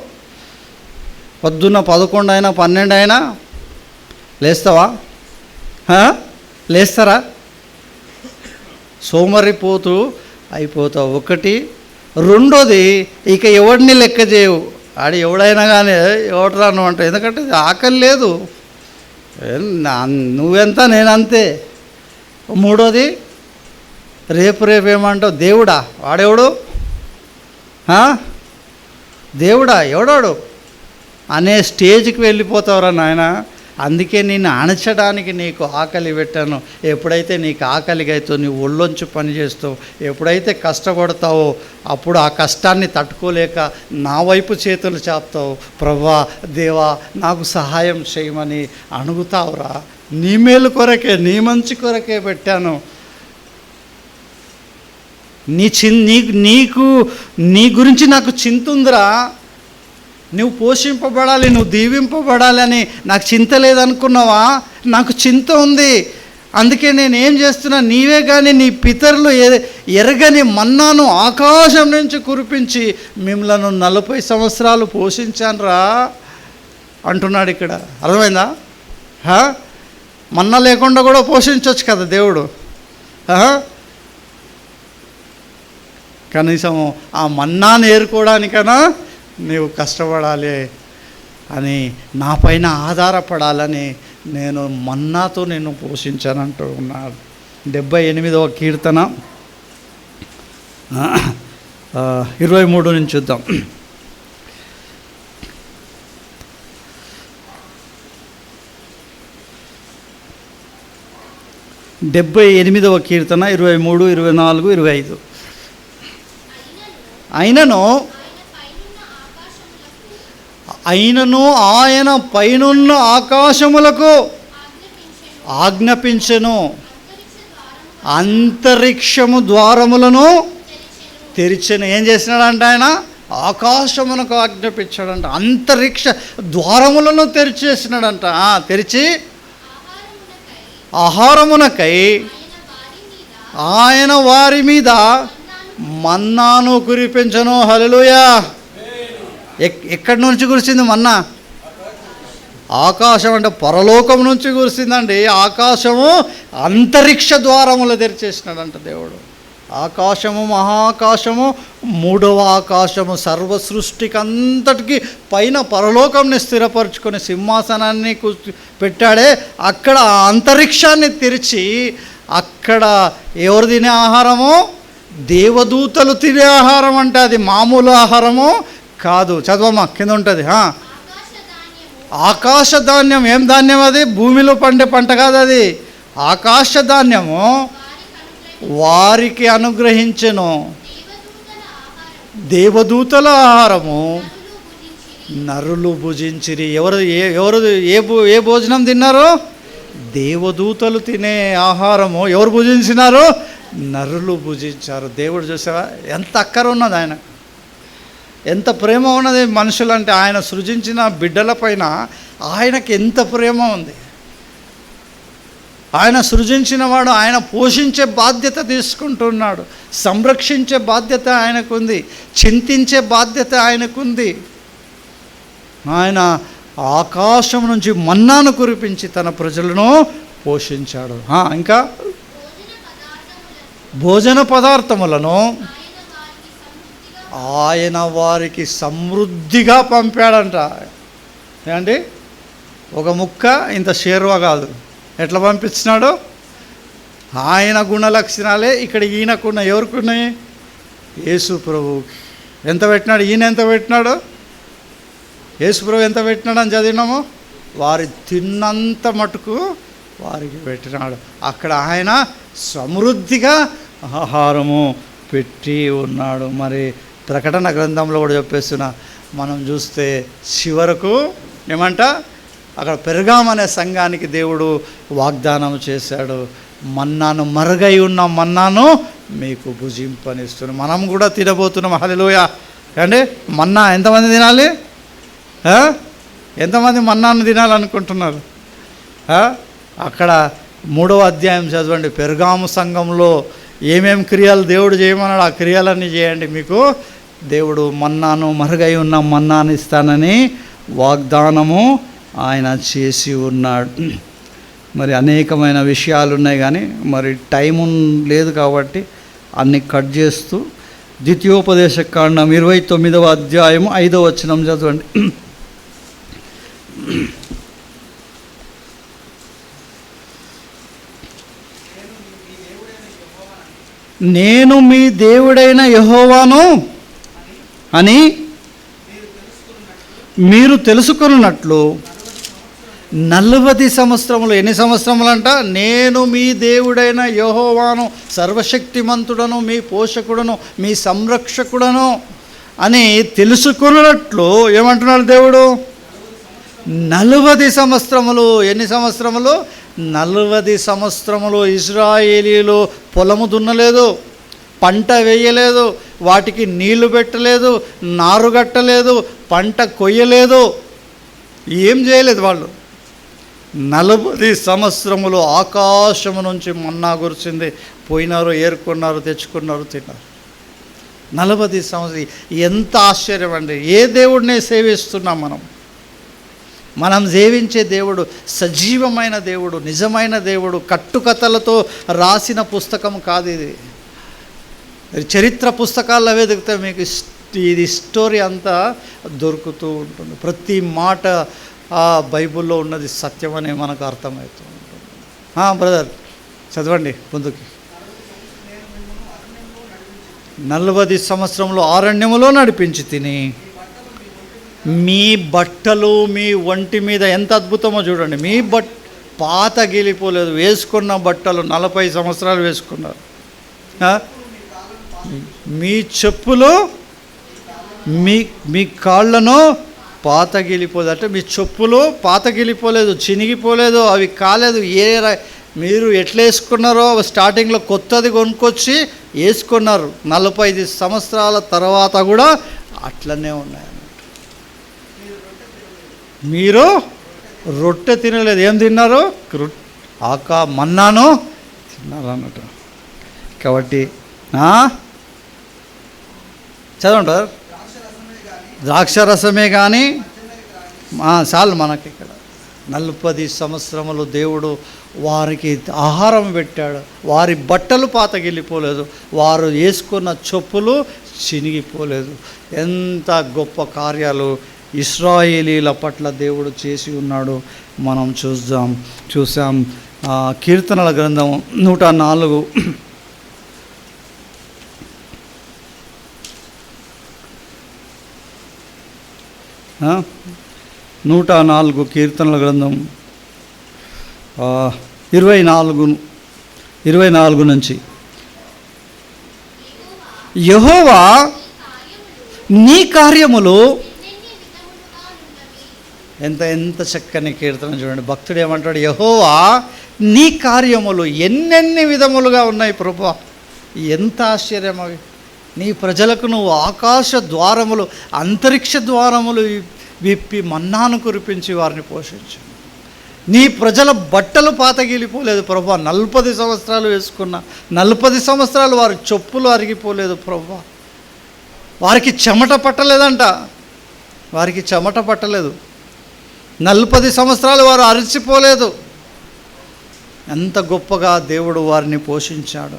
పొద్దున్న 11 అయినా 12 అయినా లేస్తావా? లేస్తారా? సోమరిపోతూ అయిపోతావు. ఒకటి. రెండోది, ఇక ఎవడిని లెక్క చేయవు. ఎవడైనా కానీ ఎవడరా నువ్వు అంటావు, ఎందుకంటే ఆకలి లేదు, నువ్వెంత నేనంతే. మూడోది, రేపు ఏమంటావు? దేవుడా, వాడెవడు? దేవుడా ఎవడాడు అనే స్టేజ్కి వెళ్ళిపోతావురా నాయన. అందుకే నేను అణచడానికి నీకు ఆకలి పెట్టాను. ఎప్పుడైతే నీకు ఆకలిగా అవుతావు, నీ ఒళ్ళొంచి పని చేస్తావు, ఎప్పుడైతే కష్టపడతావో అప్పుడు ఆ కష్టాన్ని తట్టుకోలేక నా వైపు చేతులు చాపుతావు. ప్రభువా, దేవా నాకు సహాయం చేయమని అడుగుతావురా. నీ మేలు కొరకే, నీ మంచి కొరకే పెట్టాను. నీకు నీ గురించి నాకు చింత ఉందిరా. నువ్వు పోషింపబడాలి, నువ్వు దీవింపబడాలి అని నాకు చింత లేదనుకున్నావా? నాకు చింత ఉంది. అందుకే నేను ఏం చేస్తున్నా, నీవే కానీ నీ పితరులు ఎరగని మన్నాను ఆకాశం నుంచి కురిపించి మిమ్మలను 40 సంవత్సరాలు పోషించానురా అంటున్నాడు ఇక్కడ. అర్థమైందా? మన్నా లేకుండా కూడా పోషించవచ్చు కదా దేవుడు. కనీసం ఆ మన్నాను ఏరుకోవడానికైనా నీవు కష్టపడాలి అని, నా పైన ఆధారపడాలని నేను మన్నాతో నిన్ను పోషించానంటూ ఉన్నాడు. 78వ కీర్తన 23 నుంచి చూద్దాం. డెబ్బై 78వ కీర్తన 23, 24, 25. అయినను ఆయన పైనున్న ఆకాశములకు ఆజ్ఞాపించెను, అంతరిక్షము ద్వారములను తెరిచెను. ఏం చేసినాడంట ఆయన? ఆకాశమునకు ఆజ్ఞాపించాడంట, అంతరిక్ష ద్వారములను తెరిచేసినాడంట. తెరిచి ఆహారమునకై ఆయన వారి మీద మన్నాను కురిపించెను. హల్లెలూయా. ఎక్కడి నుంచి కురిసింది మన్నా? ఆకాశం అంటే పరలోకం నుంచి కురిసిందండి. ఆకాశము అంతరిక్ష ద్వారములు తెరిచేసినాడంట దేవుడు. ఆకాశము, మహాకాశము, 3వ ఆకాశము, సర్వ సృష్టికి అంతటికి పైన పరలోకంని స్థిరపరచుకొని సింహాసనాన్ని పెట్టాడే, అక్కడ అంతరిక్షాన్ని తెరిచి అక్కడ ఎవరు తినే ఆహారము? దేవదూతలు తినే ఆహారం. అంటే అది మామూలు ఆహారము కాదు. చదవమ్మా, కింద ఉంటుంది. ఆకాశ ధాన్యం. ఏం ధాన్యం అది? భూమిలో పండే పంట కాదు అది. ఆకాశ ధాన్యము వారికి అనుగ్రహించెను. దేవదూతల ఆహారము నరులు భుజించిరి. ఎవరు ఏ భోజనం తిన్నారు? దేవదూతలు తినే ఆహారము ఎవరు భుజించినారు? నరులు భుజించారు. దేవుడు చూసావా ఎంత అక్కర ఉన్నది, ఆయన ఎంత ప్రేమ ఉన్నది మనుషులంటే. ఆయన సృజించిన బిడ్డల పైన ఆయనకి ఎంత ప్రేమ ఉంది. ఆయన సృజించిన వాడు, ఆయన పోషించే బాధ్యత తీసుకుంటున్నాడు, సంరక్షించే బాధ్యత ఆయనకుంది, చింతించే బాధ్యత ఆయనకుంది. ఆయన ఆకాశం నుంచి మన్నాను కురిపించి తన ప్రజలను పోషించాడు. ఇంకా భోజన పదార్థములను ఆయన వారికి సమృద్ధిగా పంపాడంట. ఏమండి, ఒక ముక్క ఇంత షేర్వా కాదు. ఎట్లా పంపించినాడు? ఆయన గుణలక్షణాలే ఇక్కడ ఈయనకున్న. ఎవరికున్నాయి? యేసు ప్రభువుకి. ఎంత పెట్టినాడు? ఈయన ఎంత పెట్టినాడు? యేసుప్రభు ఎంత పెట్టినాడు అని చదివినాము? వారి తిన్నంత మటుకు వారికి పెట్టినాడు. అక్కడ ఆయన సమృద్ధిగా ఆహారము పెట్టి ఉన్నాడు. మరి ప్రకటన గ్రంథంలో కూడా చెప్పేస్తున్నా, మనం చూస్తే చివరకు ఏమంట, అక్కడ పెరుగాము అనే సంఘానికి దేవుడు వాగ్దానం చేశాడు, మన్నాను, మరుగై ఉన్న మన్నాను మీకు భుజింపనిస్తున్నాను. మనం కూడా తినబోతున్నాం. హల్లెలూయా. అంటే మన్నా ఎంతమంది తినాలి? ఎంతమంది మన్నాను తినాలనుకుంటున్నారు? అక్కడ 3వ అధ్యాయం చదవండి. పెరుగాము సంఘంలో ఏమేం క్రియలు దేవుడు చేయమన్నాడు, ఆ క్రియలన్నీ చేయండి, మీకు దేవుడు మన్నాను, మరుగై ఉన్న మన్నాను ఇస్తానని వాగ్దానము ఆయన చేసి ఉన్నాడు. మరి అనేకమైన విషయాలు ఉన్నాయి, కానీ మరి టైం లేదు కాబట్టి అన్ని కట్ చేస్తూ ద్వితీయోపదేశ కాండం 29వ అధ్యాయం 5వ వచనం చదవండి. నేను మీ దేవుడైన యెహోవాను అని మీరు తెలుసుకున్నట్లు 40 సంవత్సరములు. ఎన్ని సంవత్సరములు అంట? నేను మీ దేవుడైన యెహోవాను, సర్వశక్తిమంతుడను, మీ పోషకుడను, మీ సంరక్షకుడను అని తెలుసుకున్నట్లు ఏమంటున్నాడు దేవుడు? 40 సంవత్సరములు. ఎన్ని సంవత్సరములు? 40 సంవత్సరములు ఇశ్రాయేలీలు పొలము దున్నలేదు, పంట వేయలేదు, వాటికి నీళ్లు పెట్టలేదు, నారు కట్టలేదు, పంట కొయ్యలేదు, ఏం చేయలేదు వాళ్ళు. 40 సంవత్సరములు ఆకాశము నుంచి మన్నా కురిసింది, పోయినారు, ఏరుకున్నారు, తెచ్చుకున్నారు, తిన్నారు. 40 సంవత్సరం. ఎంత ఆశ్చర్యం అండి! ఏ దేవుడిని సేవిస్తున్నాం మనం? మనం సేవించే దేవుడు సజీవమైన దేవుడు, నిజమైన దేవుడు. కట్టుకథలతో రాసిన పుస్తకం కాదు ఇది. చరిత్ర పుస్తకాల్లో వెతికితే మీకు ఇది స్టోరీ అంతా దొరుకుతూ ఉంటుంది. ప్రతి మాట ఆ బైబిల్లో ఉన్నది సత్యమని మనకు అర్థమవుతూ ఉంటుంది. బ్రదర్ చదవండి ముందుకి. 40 సంవత్సరంలో అరణ్యములో నడిపించి తిని, మీ బట్టలు మీ ఒంటి మీద ఎంత అద్భుతమో చూడండి. మీ పాత గెలిపోలేదు, వేసుకున్న బట్టలు 40 సంవత్సరాలు వేసుకున్నారు. మీ చెప్పులు మీ కాళ్ళను పాత గెలిపోలేదు. అంటే మీ చెప్పులు పాత గెలిపోలేదు, చినిగిపోలేదు, అవి కాలేదు. మీరు ఎట్లా వేసుకున్నారో స్టార్టింగ్లో కొత్తది కొనుక్కొచ్చి వేసుకున్నారు. 45 సంవత్సరాల తర్వాత కూడా అట్లనే ఉన్నాయి. మీరు రొట్టె తినలేదు. ఏం తిన్నారు? మన్నాను తిన్నారు అన్నట్టు. కాబట్టి చదవండి. ద్రాక్షరసమే కానీ చాలు మనకి. ఇక్కడ 40 సంవత్సరములు దేవుడు వారికి ఆహారం పెట్టాడు. వారి బట్టలు పాతగిల్లిపోలేదు, వారు వేసుకున్న చెప్పులు చినిగిపోలేదు. ఎంత గొప్ప కార్యాలు ఇశ్రాయేలీల పట్ల దేవుడు చేసి ఉన్నాడు మనం చూసాం. కీర్తనల గ్రంథం 104 104 కీర్తనల గ్రంథం 24 నుంచి, యెహోవా నీ కార్యములు ఎంత చక్కని కీర్తన చూడండి. భక్తుడు ఏమంటాడు? యెహోవా నీ కార్యములు ఎన్నెన్ని విధములుగా ఉన్నాయి ప్రభువా. ఎంత ఆశ్చర్యం అవి! నీ ప్రజలకు నువ్వు ఆకాశ ద్వారములు, అంతరిక్ష ద్వారములు విప్పి మన్నాను కురిపించి వారిని పోషించు. నీ ప్రజల బట్టలు పాతగిలిపోలేదు ప్రభువా. 40 సంవత్సరాలు వేసుకున్న 40 సంవత్సరాలు వారి చెప్పులు అరిగిపోలేదు ప్రభువా. వారికి చెమట పట్టలేదంట, వారికి చెమట పట్టలేదు. 40 సంవత్సరాలు వారు అరిచిపోలేదు. ఎంత గొప్పగా దేవుడు వారిని పోషించాడు.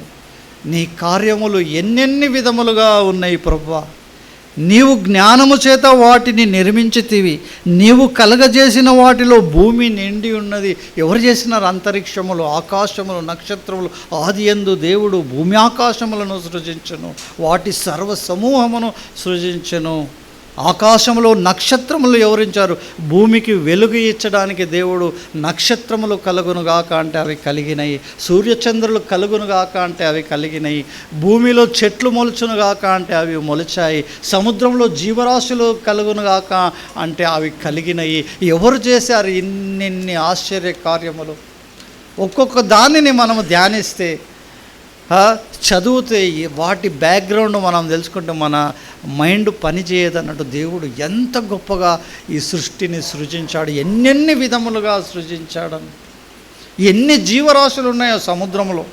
నీ కార్యములు ఎన్నెన్ని విధములుగా ఉన్నాయి ప్రభువా. నీవు జ్ఞానము చేత వాటిని నిర్మించితివి, నీవు కలగజేసిన వాటిలో భూమి నిండి ఉన్నది. ఎవరు చేసినారు? అంతరిక్షములు, ఆకాశములు, నక్షత్రములు. ఆదియందు దేవుడు భూమి ఆకాశములను సృజించెను, వాటి సర్వ సమూహమును సృజించెను. ఆకాశంలో నక్షత్రములు ఎవరించారు? భూమికి వెలుగు ఇచ్చడానికి దేవుడు నక్షత్రములు కలుగునుగాక అంటే అవి కలిగినాయి, సూర్యచంద్రులు కలుగునుగాక అంటే అవి కలిగినాయి, భూమిలో చెట్లు మొలుచునుగాక అంటే అవి మొలిచాయి, సముద్రంలో జీవరాశులు కలుగునుగాక అంటే అవి కలిగినాయి. ఎవరు చేశారు ఇన్నిన్ని ఆశ్చర్య కార్యములు? ఒక్కొక్క దానిని మనము ధ్యానిస్తే, చదివితే, వాటి బ్యాక్గ్రౌండ్ మనం తెలుసుకుంటే మన మైండ్ పనిచేయదు అన్నట్టు. దేవుడు ఎంత గొప్పగా ఈ సృష్టిని సృజించాడు, ఎన్నెన్ని విధములుగా సృజించాడని. ఎన్ని జీవరాశులు ఉన్నాయో సముద్రంలో.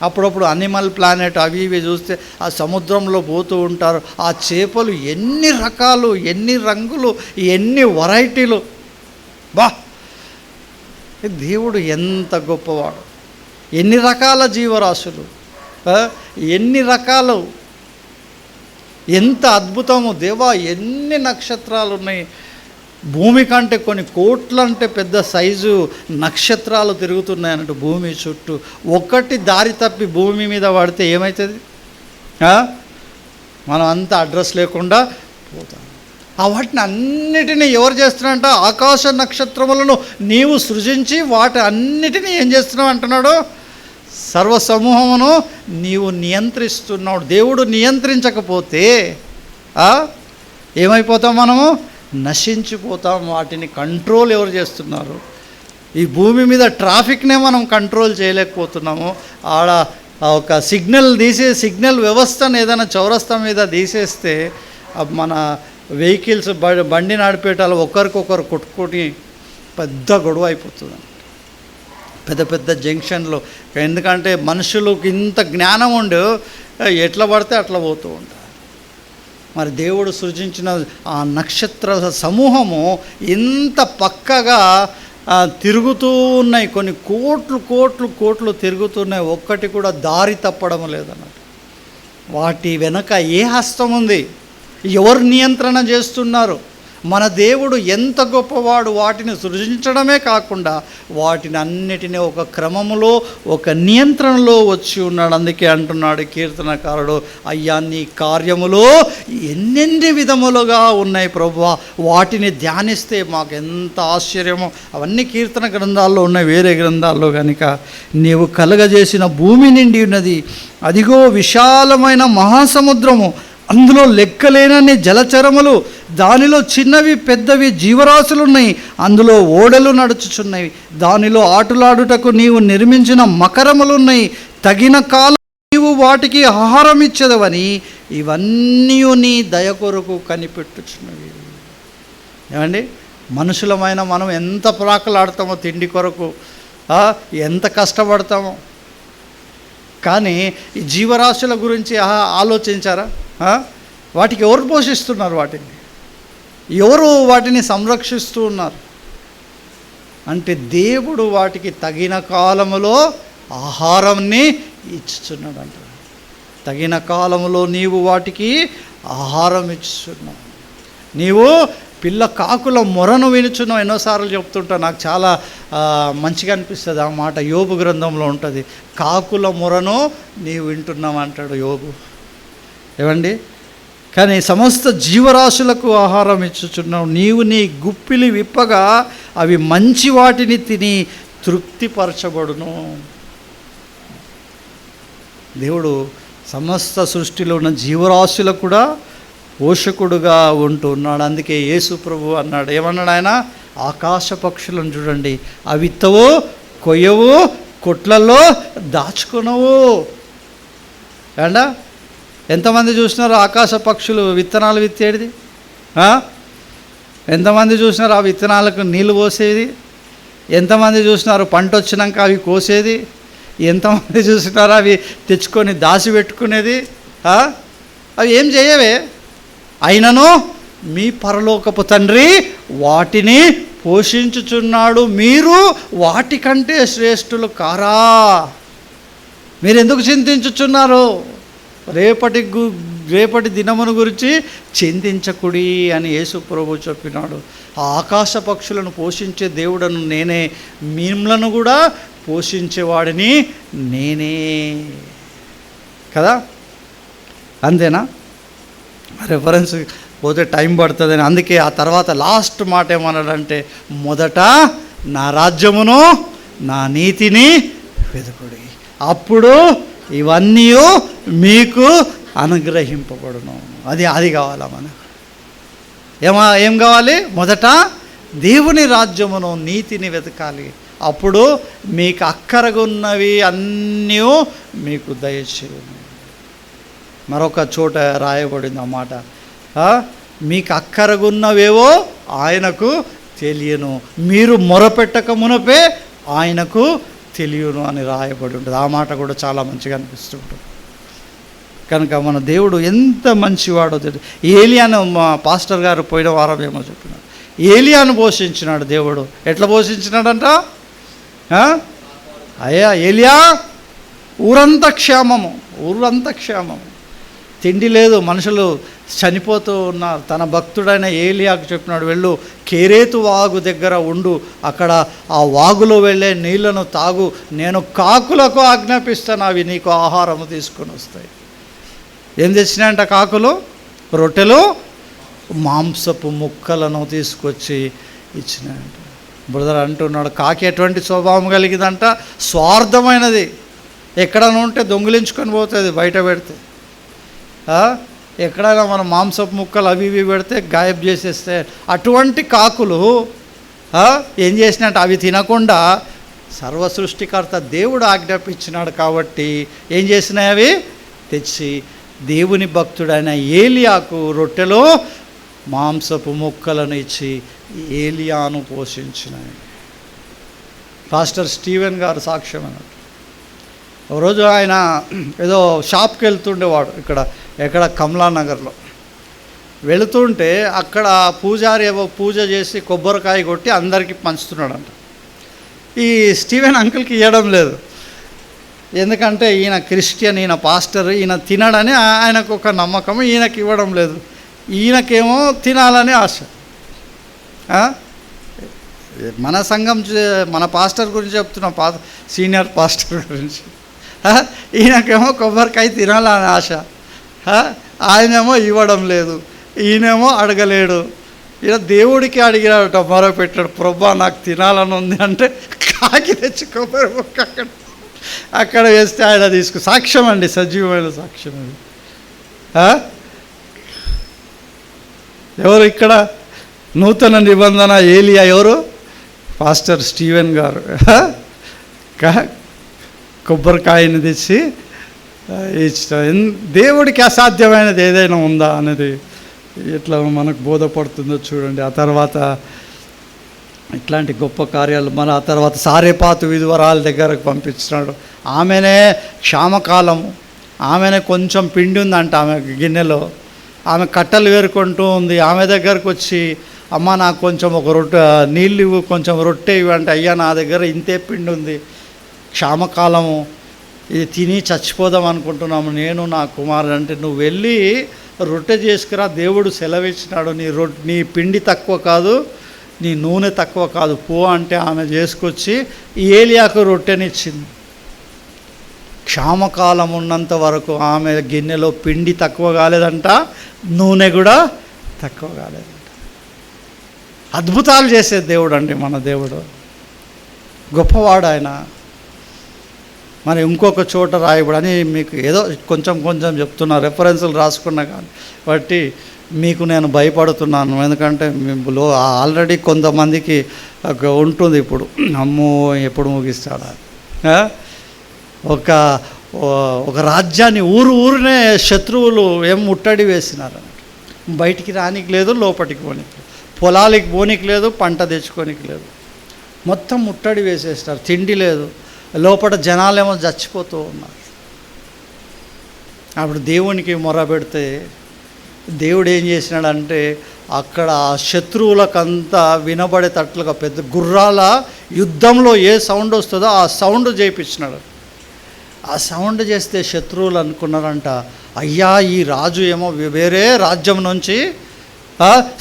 అప్పుడప్పుడు అనిమల్ ప్లానెట్ అవి ఇవి చూస్తే ఆ సముద్రంలో పోతూ ఉంటారు. ఆ చేపలు ఎన్ని రకాలు, ఎన్ని రంగులు, ఎన్ని వెరైటీలు! దేవుడు ఎంత గొప్పవాడు! ఎన్ని రకాల జీవరాశులు, ఎన్ని రకాలు, ఎంత అద్భుతము! దేవా, ఎన్ని నక్షత్రాలు ఉన్నాయి! భూమి కంటే కొన్ని కోట్లంటే పెద్ద సైజు నక్షత్రాలు తిరుగుతున్నాయన్నట్టు భూమి చుట్టూ. ఒక్కటి దారి తప్పి భూమి మీద పడితే ఏమవుతుంది? మనం అంతా అడ్రస్ లేకుండా పోతాం. వాటిని అన్నిటినీ ఎవరు చేస్తున్నారంట? ఆకాశ నక్షత్రములను నీవు సృజించి వాటి అన్నిటినీ ఏం చేస్తున్నావు అంటున్నాడు? సర్వసమూహమును నీవు నియంత్రిస్తున్నావు. దేవుడు నియంత్రించకపోతే ఏమైపోతాం? మనము నశించిపోతాం. వాటిని కంట్రోల్ ఎవరు చేస్తున్నారు? ఈ భూమి మీద ట్రాఫిక్నే మనం కంట్రోల్ చేయలేకపోతున్నాము. ఆడ ఒక సిగ్నల్ వ్యవస్థను ఏదైనా చౌరస్తా మీద తీసేస్తే మన వెహికల్స్ బండి నడిపేటాలు ఒకరికొకరు కొట్టుకొని పెద్ద గొడవ అయిపోతుంది, పెద్ద పెద్ద జంక్షన్లో. ఎందుకంటే మనుషులకు ఇంత జ్ఞానం ఉండు ఎట్లా పడితే అట్లా పోతూ ఉంటారు. మరి దేవుడు సృజించిన ఆ నక్షత్ర సమూహము ఇంత పక్కగా తిరుగుతూ ఉన్నాయి. కొన్ని కోట్లు తిరుగుతున్నాయి. ఒక్కటి కూడా దారి తప్పడం లేదన్నట్టు. వాటి వెనక ఏ హస్తం ఉంది? ఎవరు నియంత్రణ చేస్తున్నారు? మన దేవుడు ఎంత గొప్పవాడు! వాటిని సృజించడమే కాకుండా వాటిని అన్నిటినీ ఒక క్రమములో, ఒక నియంత్రణలో వచ్చి ఉన్నాడు. అందుకే అంటున్నాడు కీర్తనకారుడు, అయ్యా, నీ కార్యములో ఎన్నెన్ని విధములుగా ఉన్నాయి ప్రభువా, వాటిని ధ్యానిస్తే మాకు ఎంత ఆశ్చర్యమో. అవన్నీ కీర్తన గ్రంథాల్లో ఉన్నాయి, వేరే గ్రంథాల్లో. కనుక నీవు కలగజేసిన భూమి నిండి ఉన్నది, అదిగో విశాలమైన మహాసముద్రము, అందులో లెక్కలేనన్ని జలచరములు, దానిలో చిన్నవి పెద్దవి జీవరాశులున్నాయి, అందులో ఓడలు నడుచుచున్నవి, దానిలో ఆటలాడుటకు నీవు నిర్మించిన మకరములున్నాయి, తగిన కాలం నీవు వాటికి ఆహారం ఇచ్చేదవని ఇవన్నీ నీ దయ కొరకు కనిపెట్టుచున్నవి. ఏమండి, మనుషులమైన మనం ఎంత ప్రాకులాడతామో తిండి కొరకు, ఎంత కష్టపడతామో. కానీ ఈ జీవరాశుల గురించి ఆలోచించారా? వాటికి ఎవరు పోషిస్తున్నారు? వాటిని ఎవరు వాటిని సంరక్షిస్తూ ఉన్నారు? అంటే దేవుడు వాటికి తగిన కాలములో ఆహారాన్ని ఇచ్చుచున్నాడు అంట. తగిన కాలములో నీవు వాటికి ఆహారం ఇచ్చుచున్నావు. నీవు పిల్ల కాకుల మొరను వినుచున్నావు. ఎన్నోసార్లు చెప్తుంటా, నాకు చాలా మంచిగా అనిపిస్తుంది ఆ మాట. యోబు గ్రంథంలో ఉంటుంది, కాకుల మొరను నీవు వింటున్నావు అంటాడు యోబు. ఏమండి, కానీ సమస్త జీవరాశులకు ఆహారం ఇచ్చుచున్నావు. నీవు నీ గుప్పిలి విప్పగా అవి మంచి వాటిని తిని తృప్తిపరచబడును. దేవుడు సమస్త సృష్టిలో ఉన్న జీవరాశులకు కూడా పోషకుడుగా ఉంటున్నాడు. అందుకే యేసు ప్రభు అన్నాడు, ఏమన్నాడు ఆయన? ఆకాశ పక్షులను చూడండి, అవి విత్తవు, కొయ్యవు, కొట్లలో దాచుకునవు. ఏండా, ఎంతమంది చూసినారు ఆకాశ పక్షులు విత్తనాలు విత్తేది? ఎంతమంది చూసినారు ఆ విత్తనాలకు నీళ్ళు పోసేది? ఎంతమంది చూసినారు పంట వచ్చినాక అవి కోసేది? ఎంతమంది చూసినారు అవి తెచ్చుకొని దాచి పెట్టుకునేది? అవి ఏం చేయవే, అయినను మీ పరలోకపు తండ్రి వాటిని పోషించుచున్నాడు. మీరు వాటికంటే శ్రేష్ఠులు కారా? మీరు ఎందుకు చింతించుచున్నారు? రేపటి రేపటి దినమును గురించి చింతించకుడి అని యేసు ప్రభు చెప్పినాడు. ఆ ఆకాశ పక్షులను పోషించే దేవుడను నేనే, మిమ్మలను కూడా పోషించేవాడిని నేనే కదా. అంతేనా? రెఫరెన్స్ పోతే టైం పడుతుందని, అందుకే ఆ తర్వాత లాస్ట్ మాట ఏమన్నాడంటే, మొదట నా రాజ్యమును నా నీతిని వెతుకుడి, అప్పుడు ఇవన్నీ మీకు అనుగ్రహింపబడును. అది కావాలా మనకు? ఏం కావాలి? మొదట దేవుని రాజ్యమును నీతిని వెతకాలి, అప్పుడు మీకు అక్కరగున్నవి అన్నీ మీకు దయచేయును. మరొక చోట రాయబడింది అన్నమాట, మీకు అక్కరగున్నవేవో ఆయనకు తెలియను, మీరు మొరపెట్టక మునపే ఆయనకు తెలియను అని రాయబడి ఉంటుంది. ఆ మాట కూడా చాలా మంచిగా అనిపిస్తుంటుంది. కనుక మన దేవుడు ఎంత మంచివాడో తెలియదు. ఏలియాను మా పాస్టర్ గారు పోయిన వారం ఏమో చెప్పినాడు, ఏలియాను పోషించినాడు దేవుడు. ఎట్లా పోషించినాడంట? అయ్యా ఏలియా ఊరంతా క్షేమము, తిండి లేదు, మనుషులు చనిపోతూ ఉన్నారు. తన భక్తుడైన ఏలియాకు చెప్పినాడు, వెళ్ళు కేరేతు వాగు దగ్గర ఉండు, అక్కడ ఆ వాగులో వెళ్ళే నీళ్లను తాగు, నేను కాకులకు ఆజ్ఞాపిస్తాను, అవి నీకు ఆహారము తీసుకొని వస్తాయి. ఏం తెచ్చినాయంట కాకులు? రొట్టెలు, మాంసపు ముక్కలను తీసుకొచ్చి ఇచ్చినాయంట. బ్రదర్ అంటున్నాడు, కాకి ఎటువంటి స్వభావం కలిగిందంట? స్వార్థమైనది. ఎక్కడైనా ఉంటే దొంగిలించుకొని పోతుంది బయట పెడితే. ఎక్కడైనా మనం మాంసపు ముక్కలు అవి ఇవి పెడితే గాయబ్ చేసేస్తే, అటువంటి కాకులు ఏం చేసినట్టు అవి తినకుండా సర్వ సృష్టికర్త దేవుడు ఆజ్ఞాపించినాడు కాబట్టి ఏం చేసినాయి? అవి తెచ్చి దేవుని భక్తుడైన ఏలియాకు రొట్టెలో మాంసపు ముక్కలను ఇచ్చి ఏలియాను పోషించినాయి. పాస్టర్ స్టీవెన్ గారు సాక్ష్యం అన్నట్టు. ఒకరోజు ఆయన ఏదో షాప్కి వెళ్తుండేవాడు, ఎక్కడ కమలానగర్లో. వెళుతుంటే అక్కడ పూజారి ఏవో పూజ చేసి కొబ్బరికాయ కొట్టి అందరికీ పంచుతున్నాడంట. ఈ స్టీవెన్ అంకుల్కి ఇవ్వడం లేదు, ఎందుకంటే ఈయన క్రిస్టియన్, ఈయన పాస్టర్, ఈయన తినడని ఆయనకు ఒక నమ్మకం, ఈయనకి ఇవ్వడం లేదు. ఈయనకేమో తినాలని ఆశ. మన సంఘం, మన పాస్టర్ గురించి చెప్తున్నాం, సీనియర్ పాస్టర్ గురించి. ఈయనకేమో కొబ్బరికాయ తినాలని ఆశ, ఆయనేమో ఇవ్వడం లేదు, ఈయనేమో అడగలేడు. ఈయన దేవుడికి అడిగినాడట, మొర పెట్టాడు, ప్రభా నాకు తినాలని ఉంది అంటే కాకి తెచ్చి కొబ్బరి ముక్క అక్కడ వేస్తే ఆయన సాక్ష్యం అండి, సజీవమైన సాక్ష్యం అది. ఎవరు ఇక్కడ నూతన నిబంధన ఏలియా? ఎవరు? పాస్టర్ స్టీవెన్ గారు. కొబ్బరికాయని తెచ్చి ఇష్టం. దేవుడికి అసాధ్యమైనది ఏదైనా ఉందా అనేది ఎట్లా మనకు బోధపడుతుందో చూడండి. ఆ తర్వాత ఇట్లాంటి గొప్ప కార్యాలు మన ఆ తర్వాత సారేపాతు విధవరాల దగ్గరకు పంపించినాడు. ఆమెనే క్షామకాలము, ఆమెనే కొంచెం పిండి ఉందంట ఆమె గిన్నెలో, ఆమె కట్టలు వేరుకుంటూ ఉంది. ఆమె దగ్గరకు వచ్చి, అమ్మ నాకు కొంచెం ఒక రొట్టె నీళ్ళు ఇవ్వు, కొంచెం రొట్టె ఇవ్వు అంటే, అయ్యా నా దగ్గర ఇంతే పిండి ఉంది, క్షామకాలము, ఇది తిని చచ్చిపోదాం అనుకుంటున్నాము నేను నా కుమారుడు అంటే, నువ్వు వెళ్ళి రొట్టె చేసుకురా, దేవుడు సెలవిచ్చినాడు, నీ పిండి తక్కువ కాదు, నీ నూనె తక్కువ కాదు, పో అంటే ఆమె చేసుకొచ్చి ఏలియాకు రొట్టెనిచ్చింది. క్షామకాలం ఉన్నంత వరకు ఆమె గిన్నెలో పిండి తక్కువ కాలేదంట, నూనె కూడా తక్కువ కాలేదంట. అద్భుతాలు చేసే దేవుడు అండి మన దేవుడు, గొప్పవాడు ఆయన. మరి ఇంకొక చోట రాయబడి అని మీకు ఏదో కొంచెం చెప్తున్నా, రెఫరెన్సులు రాసుకున్నా కానీ బట్టి మీకు నేను భయపడుతున్నాను. ఎందుకంటే మీలో ఆల్రెడీ కొంతమందికి ఉంటుంది ఇప్పుడు, అమ్మో ఎప్పుడు ముగిస్తాడా. ఒక రాజ్యాన్ని ఊరునే శత్రువులు ముట్టడి వేసినారు అన్నట్టు. బయటికి రానికి లేదు, లోపలికి పోనీకి లేదు, పొలాలకి పోనీకి లేదు, పంట తెచ్చుకోనికి లేదు, మొత్తం ముట్టడి వేసేస్తారు. తిండి లేదు, లోపల జనాలేమో చచ్చిపోతూ ఉన్నారు. అప్పుడు దేవునికి మొర పెడితే దేవుడు ఏం చేసినాడంటే, అక్కడ ఆ శత్రువులకంతా వినబడేటట్లుగా పెద్ద గుర్రాల యుద్ధంలో ఏ సౌండ్ వస్తుందో ఆ సౌండ్ చేయించినాడు. ఆ సౌండ్ చేస్తే శత్రువులు అనుకున్నారంట, అయ్యా ఈ రాజు ఏమో వేరే రాజ్యం నుంచి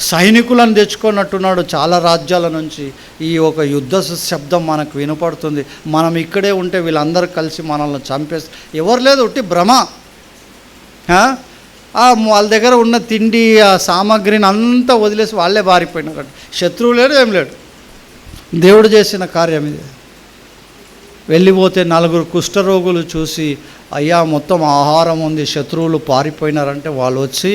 సైనికులను తెచ్చుకున్నట్టున్నాడు, చాలా రాజ్యాల నుంచి. ఈ ఒక యుద్ధ శబ్దం మనకు వినపడుతుంది, మనం ఇక్కడే ఉంటే వీళ్ళందరూ కలిసి మనల్ని చంపేసి. ఎవరు లేదు, ఉట్టి భ్రమ. వాళ్ళ దగ్గర ఉన్న తిండి ఆ సామాగ్రిని అంతా వదిలేసి వాళ్ళే బారిపోయినారు. శత్రువు లేడు, ఏం లేడు. దేవుడు చేసిన కార్యం ఇది. వెళ్ళిపోతే 4 కుష్ఠరోగులు చూసి, అయ్యా మొత్తం ఆహారం ఉంది, శత్రువులు పారిపోయినారంటే వాళ్ళు వచ్చి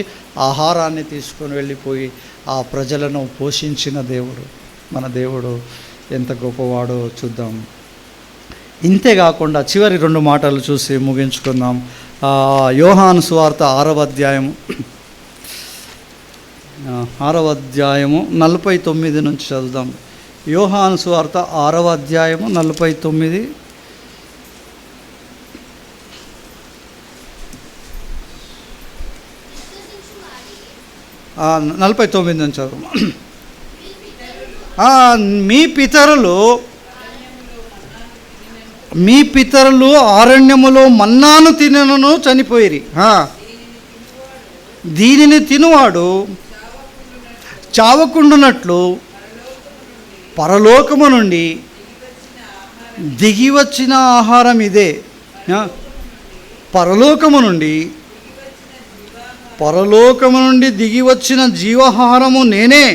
ఆహారాన్ని తీసుకొని వెళ్ళిపోయి ఆ ప్రజలను పోషించిన దేవుడు, మన దేవుడు ఎంత గొప్పవాడో చూద్దాం. ఇంతేకాకుండా చివరి 2 మాటలు చూసి ముగించుకుందాం. యోహాను సువార్త 6వ అధ్యాయము 49 నుంచి చదువుదాం. యోహాను సువార్త 6వ అధ్యాయము 49. 49 నుంచి చదువు. మీ పితరులు అరణ్యములో మన్నాను తినను చనిపోయిరి. దీనిని తినువాడు చావకుండునట్లు పరలోకము నుండి దిగి వచ్చిన ఆహారం ఇదే. పరలోకము నుండి దిగి వచ్చిన జీవాహారము నేనే.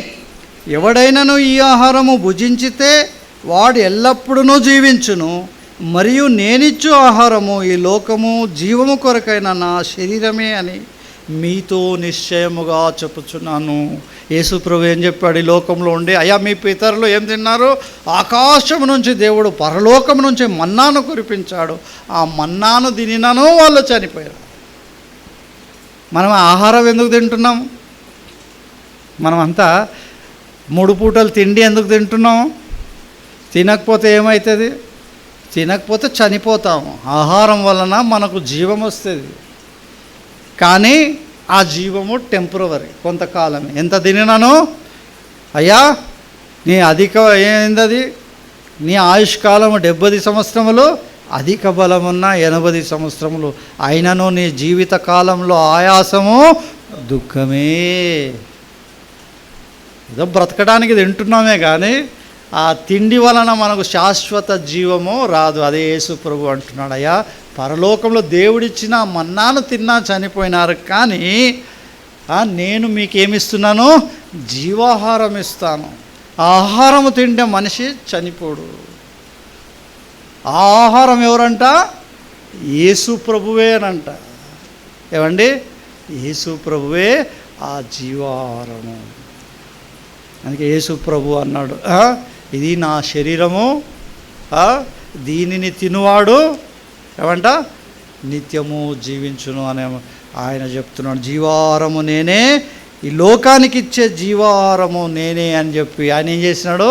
ఎవడైనను ఈ ఆహారము భుజించితే వాడు ఎల్లప్పుడూ జీవించును. మరియు నేనిచ్చు ఆహారము ఈ లోకము జీవము కొరకైన నా శరీరమే అని మీతో నిశ్చయముగా చెప్పుచున్నాను. యేసుప్రభు ఏం చెప్పాడు? ఈ లోకంలో ఉండి, అయ్యా మీ పితరులు ఏం తిన్నారు? ఆకాశం నుంచి దేవుడు పరలోకం నుంచి మన్నాను కురిపించాడు, ఆ మన్నాను తినినను వాళ్ళు చనిపోయారు. మనం ఆహారం ఎందుకు తింటున్నాం? మనమంతా 3 పూటలు తిండి ఎందుకు తింటున్నాం? తినకపోతే ఏమవుతుంది? తినకపోతే చనిపోతాము. ఆహారం వలన మనకు జీవం వస్తుంది, కానీ ఆ జీవము టెంపరవరీ, కొంతకాలమే. ఎంత తినినాను? అయ్యా నీ అధిక ఏందది, నీ ఆయుష్కాలము 70 సంవత్సరములు, అధిక బలమున్న 80 సంవత్సరములు. అయినను నీ జీవిత కాలంలో ఆయాసము దుఃఖమే. ఏదో బ్రతకడానికి తింటున్నామే కానీ ఆ తిండి వలన మనకు శాశ్వత జీవము రాదు. అదే యేసు ప్రభు అంటున్నాడు, అయ్యా పరలోకంలో దేవుడిచ్చిన మన్నాను తిన్నా చనిపోయినారు, కానీ నేను మీకేమిస్తున్నాను? జీవాహారం ఇస్తాను. ఆహారము తింటే మనిషి చనిపోడు. ఆ ఆహారం ఎవరంట? యేసు ప్రభువే అనంట. ఏమండి? యేసు ప్రభువే ఆ జీవాహారము. అందుకే యేసు ప్రభు అన్నాడు, ఇది నా శరీరము, దీనిని తినువాడు ఏమంట నిత్యము జీవించును అని ఆయన చెప్తున్నాడు. జీవాహారము నేనే, ఈ లోకానికి ఇచ్చే జీవాహారము నేనే అని చెప్పి ఆయన ఏం చేసినాడు?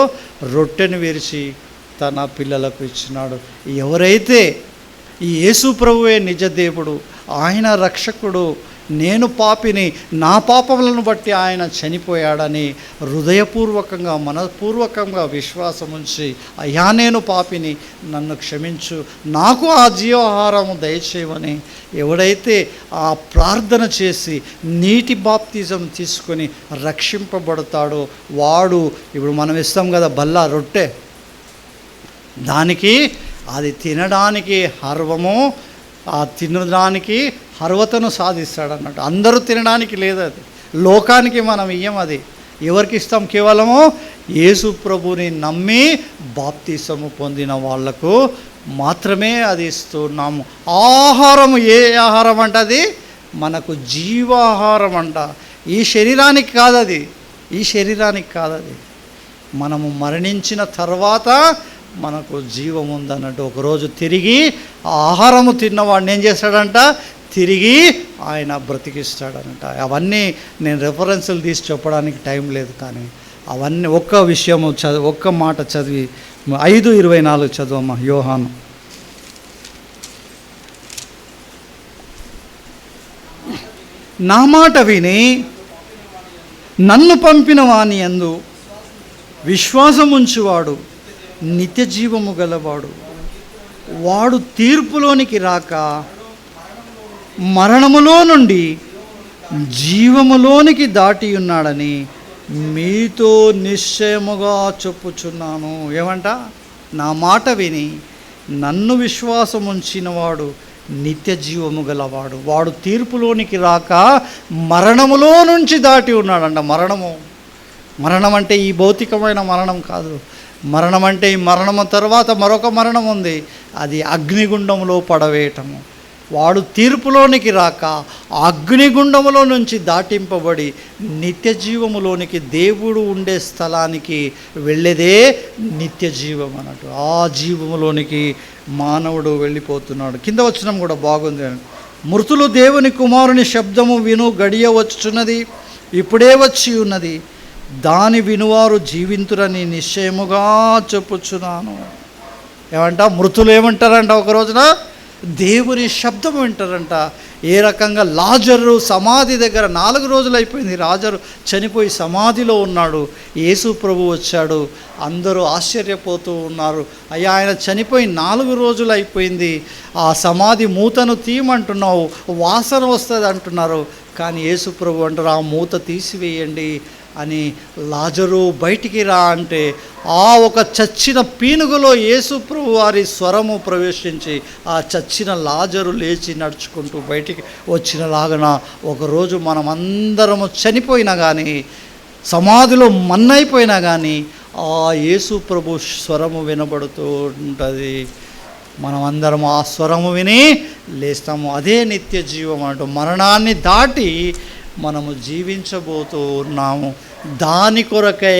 రొట్టెను విరిచి తన పిల్లలకు ఇచ్చినాడు. ఎవరైతే ఈ యేసు ప్రభువే నిజ దేవుడు, ఆయన రక్షకుడు, నేను పాపిని, నా పాపములను బట్టి ఆయన చనిపోయాడని హృదయపూర్వకంగా మనపూర్వకంగా విశ్వాసం ఉంచి, అయ్యా నేను పాపిని, నన్ను క్షమించు, నాకు ఆ జీవాహారము దయచేయమని ఎవడైతే ఆ ప్రార్థన చేసి నీటి బాప్తిజం తీసుకొని రక్షింపబడతాడో వాడు, ఇప్పుడు మనం ఇస్తాం కదా బల్ల రొట్టె, దానికి అది తినడానికి హర్వము, ఆ తినడానికి హర్వతను సాధిస్తాడన్నట్టు. అందరూ తినడానికి లేదు, అది లోకానికి మనం ఇయ్యం. అది ఎవరికి ఇస్తాం? కేవలము యేసు ప్రభుని నమ్మి బాప్తిసము పొందిన వాళ్లకు మాత్రమే అది ఇస్తున్నాము. ఆహారము ఏ ఆహారం అంట? అది మనకు జీవాహారం అంట. ఈ శరీరానికి కాదు అది, ఈ శరీరానికి కాదు అది. మనము మరణించిన తర్వాత మనకు జీవం ఉందన్నట్టు. ఒకరోజు తిరిగి ఆహారము తిన్నవాడిని ఏం చేస్తాడంట? తిరిగి ఆయన బ్రతికిస్తాడనట. అవన్నీ నేను రెఫరెన్సులు తీసి చెప్పడానికి టైం లేదు, కానీ అవన్నీ ఒక్క విషయము ఒక్క మాట చదివి 5:24 చదువమ్మా. యోహాను నా మాట విని నన్ను పంపిన వాని యందు విశ్వాసముంచువాడు నిత్య జీవము గలవాడు, వాడు తీర్పులోనికి రాక మరణములో నుండి జీవములోనికి దాటి ఉన్నాడని మీతో నిశ్చయముగా చెప్పుచున్నాను. ఏమంట? నా మాట విని నన్ను విశ్వాసం ఉంచినవాడు నిత్య జీవము గలవాడు. వాడు తీర్పులోనికి రాక మరణములో నుంచి దాటి ఉన్నాడంట. మరణం అంటే ఈ భౌతికమైన మరణం కాదు. మరణం అంటే ఈ మరణము తర్వాత మరొక మరణం ఉంది, అది అగ్నిగుండంలో పడవేయటము. వాడు తీర్పులోనికి రాక అగ్నిగుండములో నుంచి దాటింపబడి నిత్య జీవములోనికి, దేవుడు ఉండే స్థలానికి వెళ్ళేదే నిత్య జీవం అన్నట్టు. ఆ జీవములోనికి మానవుడు వెళ్ళిపోతున్నాడు. కింద వచనం కూడా బాగుంది. మృతులు దేవుని కుమారుని శబ్దము విను గడియ వచ్చుచున్నది, ఇప్పుడే వచ్చి ఉన్నది, దాని వినువారు జీవింతురని నిశ్చయముగా చెప్పుచున్నాను. ఏమంట? మృతులు ఏమంటారంట? ఒక రోజున దేవుని శబ్దం వింటారంట. ఏ రకంగా? లాజరు సమాధి దగ్గర 4 రోజులు అయిపోయింది, లాజరు చనిపోయి సమాధిలో ఉన్నాడు. యేసు ప్రభు వచ్చాడు, అందరూ ఆశ్చర్యపోతూ ఉన్నారు. అయ్యా, ఆయన చనిపోయి 4 రోజులు అయిపోయింది, ఆ సమాధి మూతను తీయమంటున్నావు, వాసన వస్తుంది అంటున్నారు. కానీ యేసు ప్రభు అంటారు, ఆ మూత తీసివేయండి అని. లాజరు బయటికి రా అంటే ఆ ఒక చచ్చిన పీనుగులో యేసు ప్రభు వారి స్వరము ప్రవేశించి ఆ చచ్చిన లాజరు లేచి నడుచుకుంటూ బయటికి వచ్చినలాగన ఒకరోజు మనం అందరము చనిపోయినా కానీ, సమాధిలో మన్నైపోయినా కానీ ఆ యేసు ప్రభు స్వరము వినబడుతూ ఉంటుంది. మనం అందరం ఆ స్వరము విని లేస్తాము. అదే నిత్య జీవం అంటూ. మరణాన్ని దాటి మనము జీవించబోతూ ఉన్నాము. దాని కొరకే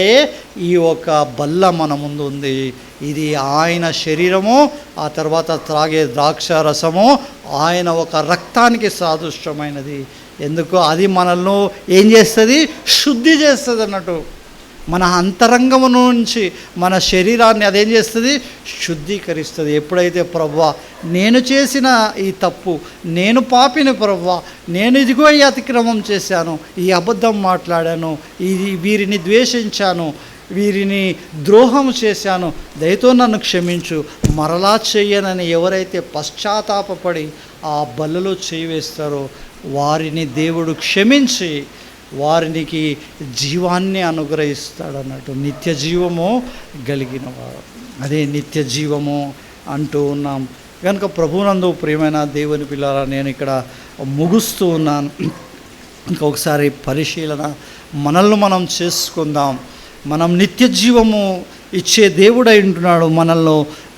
ఈ ఒక బల్ల మన ముందు ఉంది. ఇది ఆయన శరీరము, ఆ తర్వాత త్రాగే ద్రాక్ష రసము ఆయన ఒక రక్తానికి సాదృశ్యమైనది. ఎందుకు? అది మనల్ని ఏం చేస్తుంది? శుద్ధి చేస్తుంది అన్నట్టు. మన అంతరంగము నుంచి మన శరీరాన్ని అదేం చేస్తుంది? శుద్ధీకరిస్తుంది. ఎప్పుడైతే ప్రభువా నేను చేసిన ఈ తప్పు, నేను పాపిని ప్రభువా, నేను ఇదిగో ఈ అతిక్రమం చేశాను, ఈ అబద్ధం మాట్లాడాను, వీరిని ద్వేషించాను, వీరిని ద్రోహం చేశాను, దయతో నన్ను క్షమించు, మరలా చెయ్యనని ఎవరైతే పశ్చాత్తాపపడి ఆ బల్లలో చేయి వేస్తారో వారిని దేవుడు క్షమించి వారికి జీవాన్ని అనుగ్రహిస్తాడు అన్నట్టు. నిత్య జీవము కలిగిన వారు, అదే నిత్య జీవము అంటూ ఉన్నాం. కనుక ప్రభువునందు ప్రియమైన దేవుని పిల్లరా, నేను ఇక్కడ ముగుస్తూ ఉన్నాను. ఇంకొకసారి పరిశీలన మనల్ని మనం చేసుకుందాం. మనం నిత్య జీవము ఇచ్చే దేవుడై ఉంటున్నాడు. మనల్ని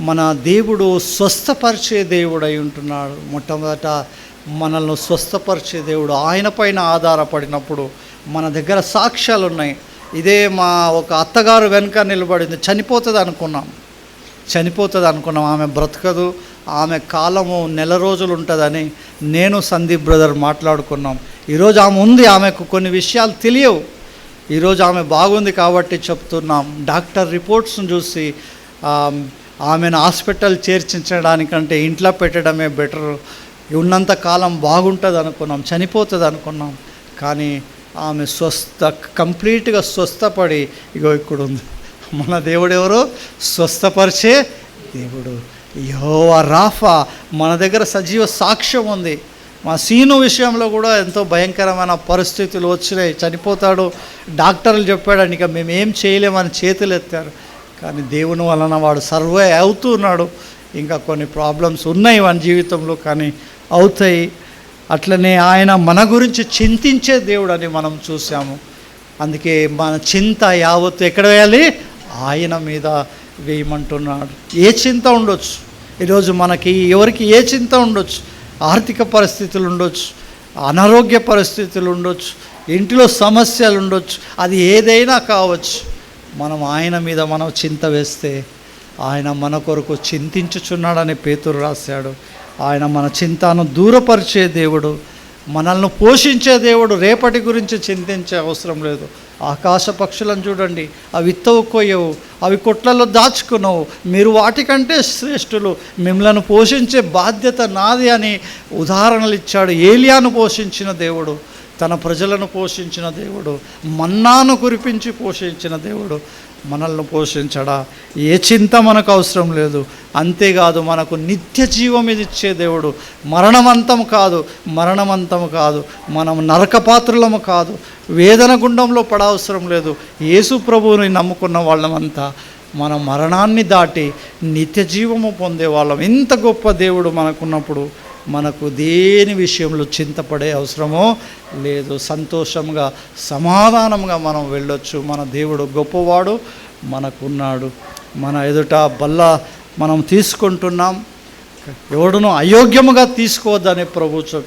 మన దేవుడు స్వస్థపరిచే దేవుడై ఉంటున్నాడు. మొట్టమొదట మనల్ని స్వస్థపరిచే దేవుడు. ఆయన పైన ఆధారపడినప్పుడు మన దగ్గర సాక్ష్యాలు ఉన్నాయి. ఇదే మా ఒక అత్తగారు వెనుక నిలబడింది. చనిపోతుంది అనుకున్నాం, ఆమె బ్రతకదు, ఆమె కాలము 1 రోజులు ఉంటుందని నేను సందీప్ బ్రదర్ మాట్లాడుకున్నాం. ఈరోజు ఆమె ఉంది, ఆమెకు కొన్ని విషయాలు తెలియవు. ఈరోజు ఆమె బాగుంది కాబట్టి చెప్తున్నాం. డాక్టర్ రిపోర్ట్స్ని చూసి ఆమెను హాస్పిటల్ చేర్చించడానికంటే ఇంట్లో పెట్టడమే బెటర్, ఉన్నంత కాలం బాగుంటుంది అనుకున్నాం, చనిపోతుంది అనుకున్నాం. కానీ ఆమె కంప్లీట్గా స్వస్థపడి ఇగో ఇక్కడ ఉంది. మన దేవుడు ఎవరు? స్వస్థపరిచే దేవుడు. యెహోవా రాఫా. మన దగ్గర సజీవ సాక్ష్యం ఉంది. మా సీను విషయంలో కూడా ఎంతో భయంకరమైన పరిస్థితులు వచ్చినాయి, చనిపోతాడు, డాక్టర్లు చెప్పాడు, ఇక మేము ఏం చేయలేమని చేతులు ఎత్తారు. కానీ దేవుని వలన వాడు సర్వే అవుతున్నాడు. ఇంకా కొన్ని ప్రాబ్లమ్స్ ఉన్నాయి మన జీవితంలో, కానీ అవుతాయి. అట్లనే ఆయన మన గురించి చింతించే దేవుడు అని మనం చూసాము. అందుకే మన చింత యావత్తు ఎక్కడ వేయాలి? ఆయన మీద వేయమంటున్నాడు. ఏ చింత ఉండొచ్చు ఈరోజు మనకి, ఎవరికి ఏ చింత ఉండొచ్చు. ఆర్థిక పరిస్థితులు ఉండొచ్చు, అనారోగ్య పరిస్థితులు ఉండొచ్చు, ఇంటిలో సమస్యలు ఉండొచ్చు, అది ఏదైనా కావచ్చు. మనం ఆయన మీద మనం చింత వేస్తే ఆయన మన కొరకు చింతించుచున్నాడని పేతురు రాశాడు. ఆయన మన చింతను దూరపరిచే దేవుడు, మనల్ని పోషించే దేవుడు. రేపటి గురించి చింతించే అవసరం లేదు. ఆకాశ పక్షులను చూడండి, అవి విత్తవు కొయ్యవు, అవి కొట్లలో దాచుకున్నావు, మీరు వాటికంటే శ్రేష్ఠులు, మిమ్మల్ని పోషించే బాధ్యత నాది అని ఉదాహరణలు ఇచ్చాడు. ఏలియాను పోషించిన దేవుడు, తన ప్రజలను పోషించిన దేవుడు, మన్నాను కురిపించి పోషించిన దేవుడు మనల్ని పోషించడా? ఏ చింత మనకు అవసరం లేదు. అంతేకాదు, మనకు నిత్య జీవం ఇచ్చే దేవుడు. మరణమంతం కాదు, మనం నరకపాత్రులము కాదు, వేదన గుండంలో పడవసరం లేదు. యేసు ప్రభువుని నమ్ముకున్న వాళ్ళమంతా మనం మరణాన్ని దాటి నిత్య జీవము పొందేవాళ్ళం. ఇంత గొప్ప దేవుడు మనకున్నప్పుడు మనకు దేని విషయంలో చింతపడే అవసరమో లేదు. సంతోషంగా సమాధానంగా మనం వెళ్ళొచ్చు. మన దేవుడు గొప్పవాడు, మనకున్నాడు. మన ఎదుట బల్ల మనం తీసుకుంటున్నాం, ఎవడును అయోగ్యముగా తీసుకోవద్దని ప్రభు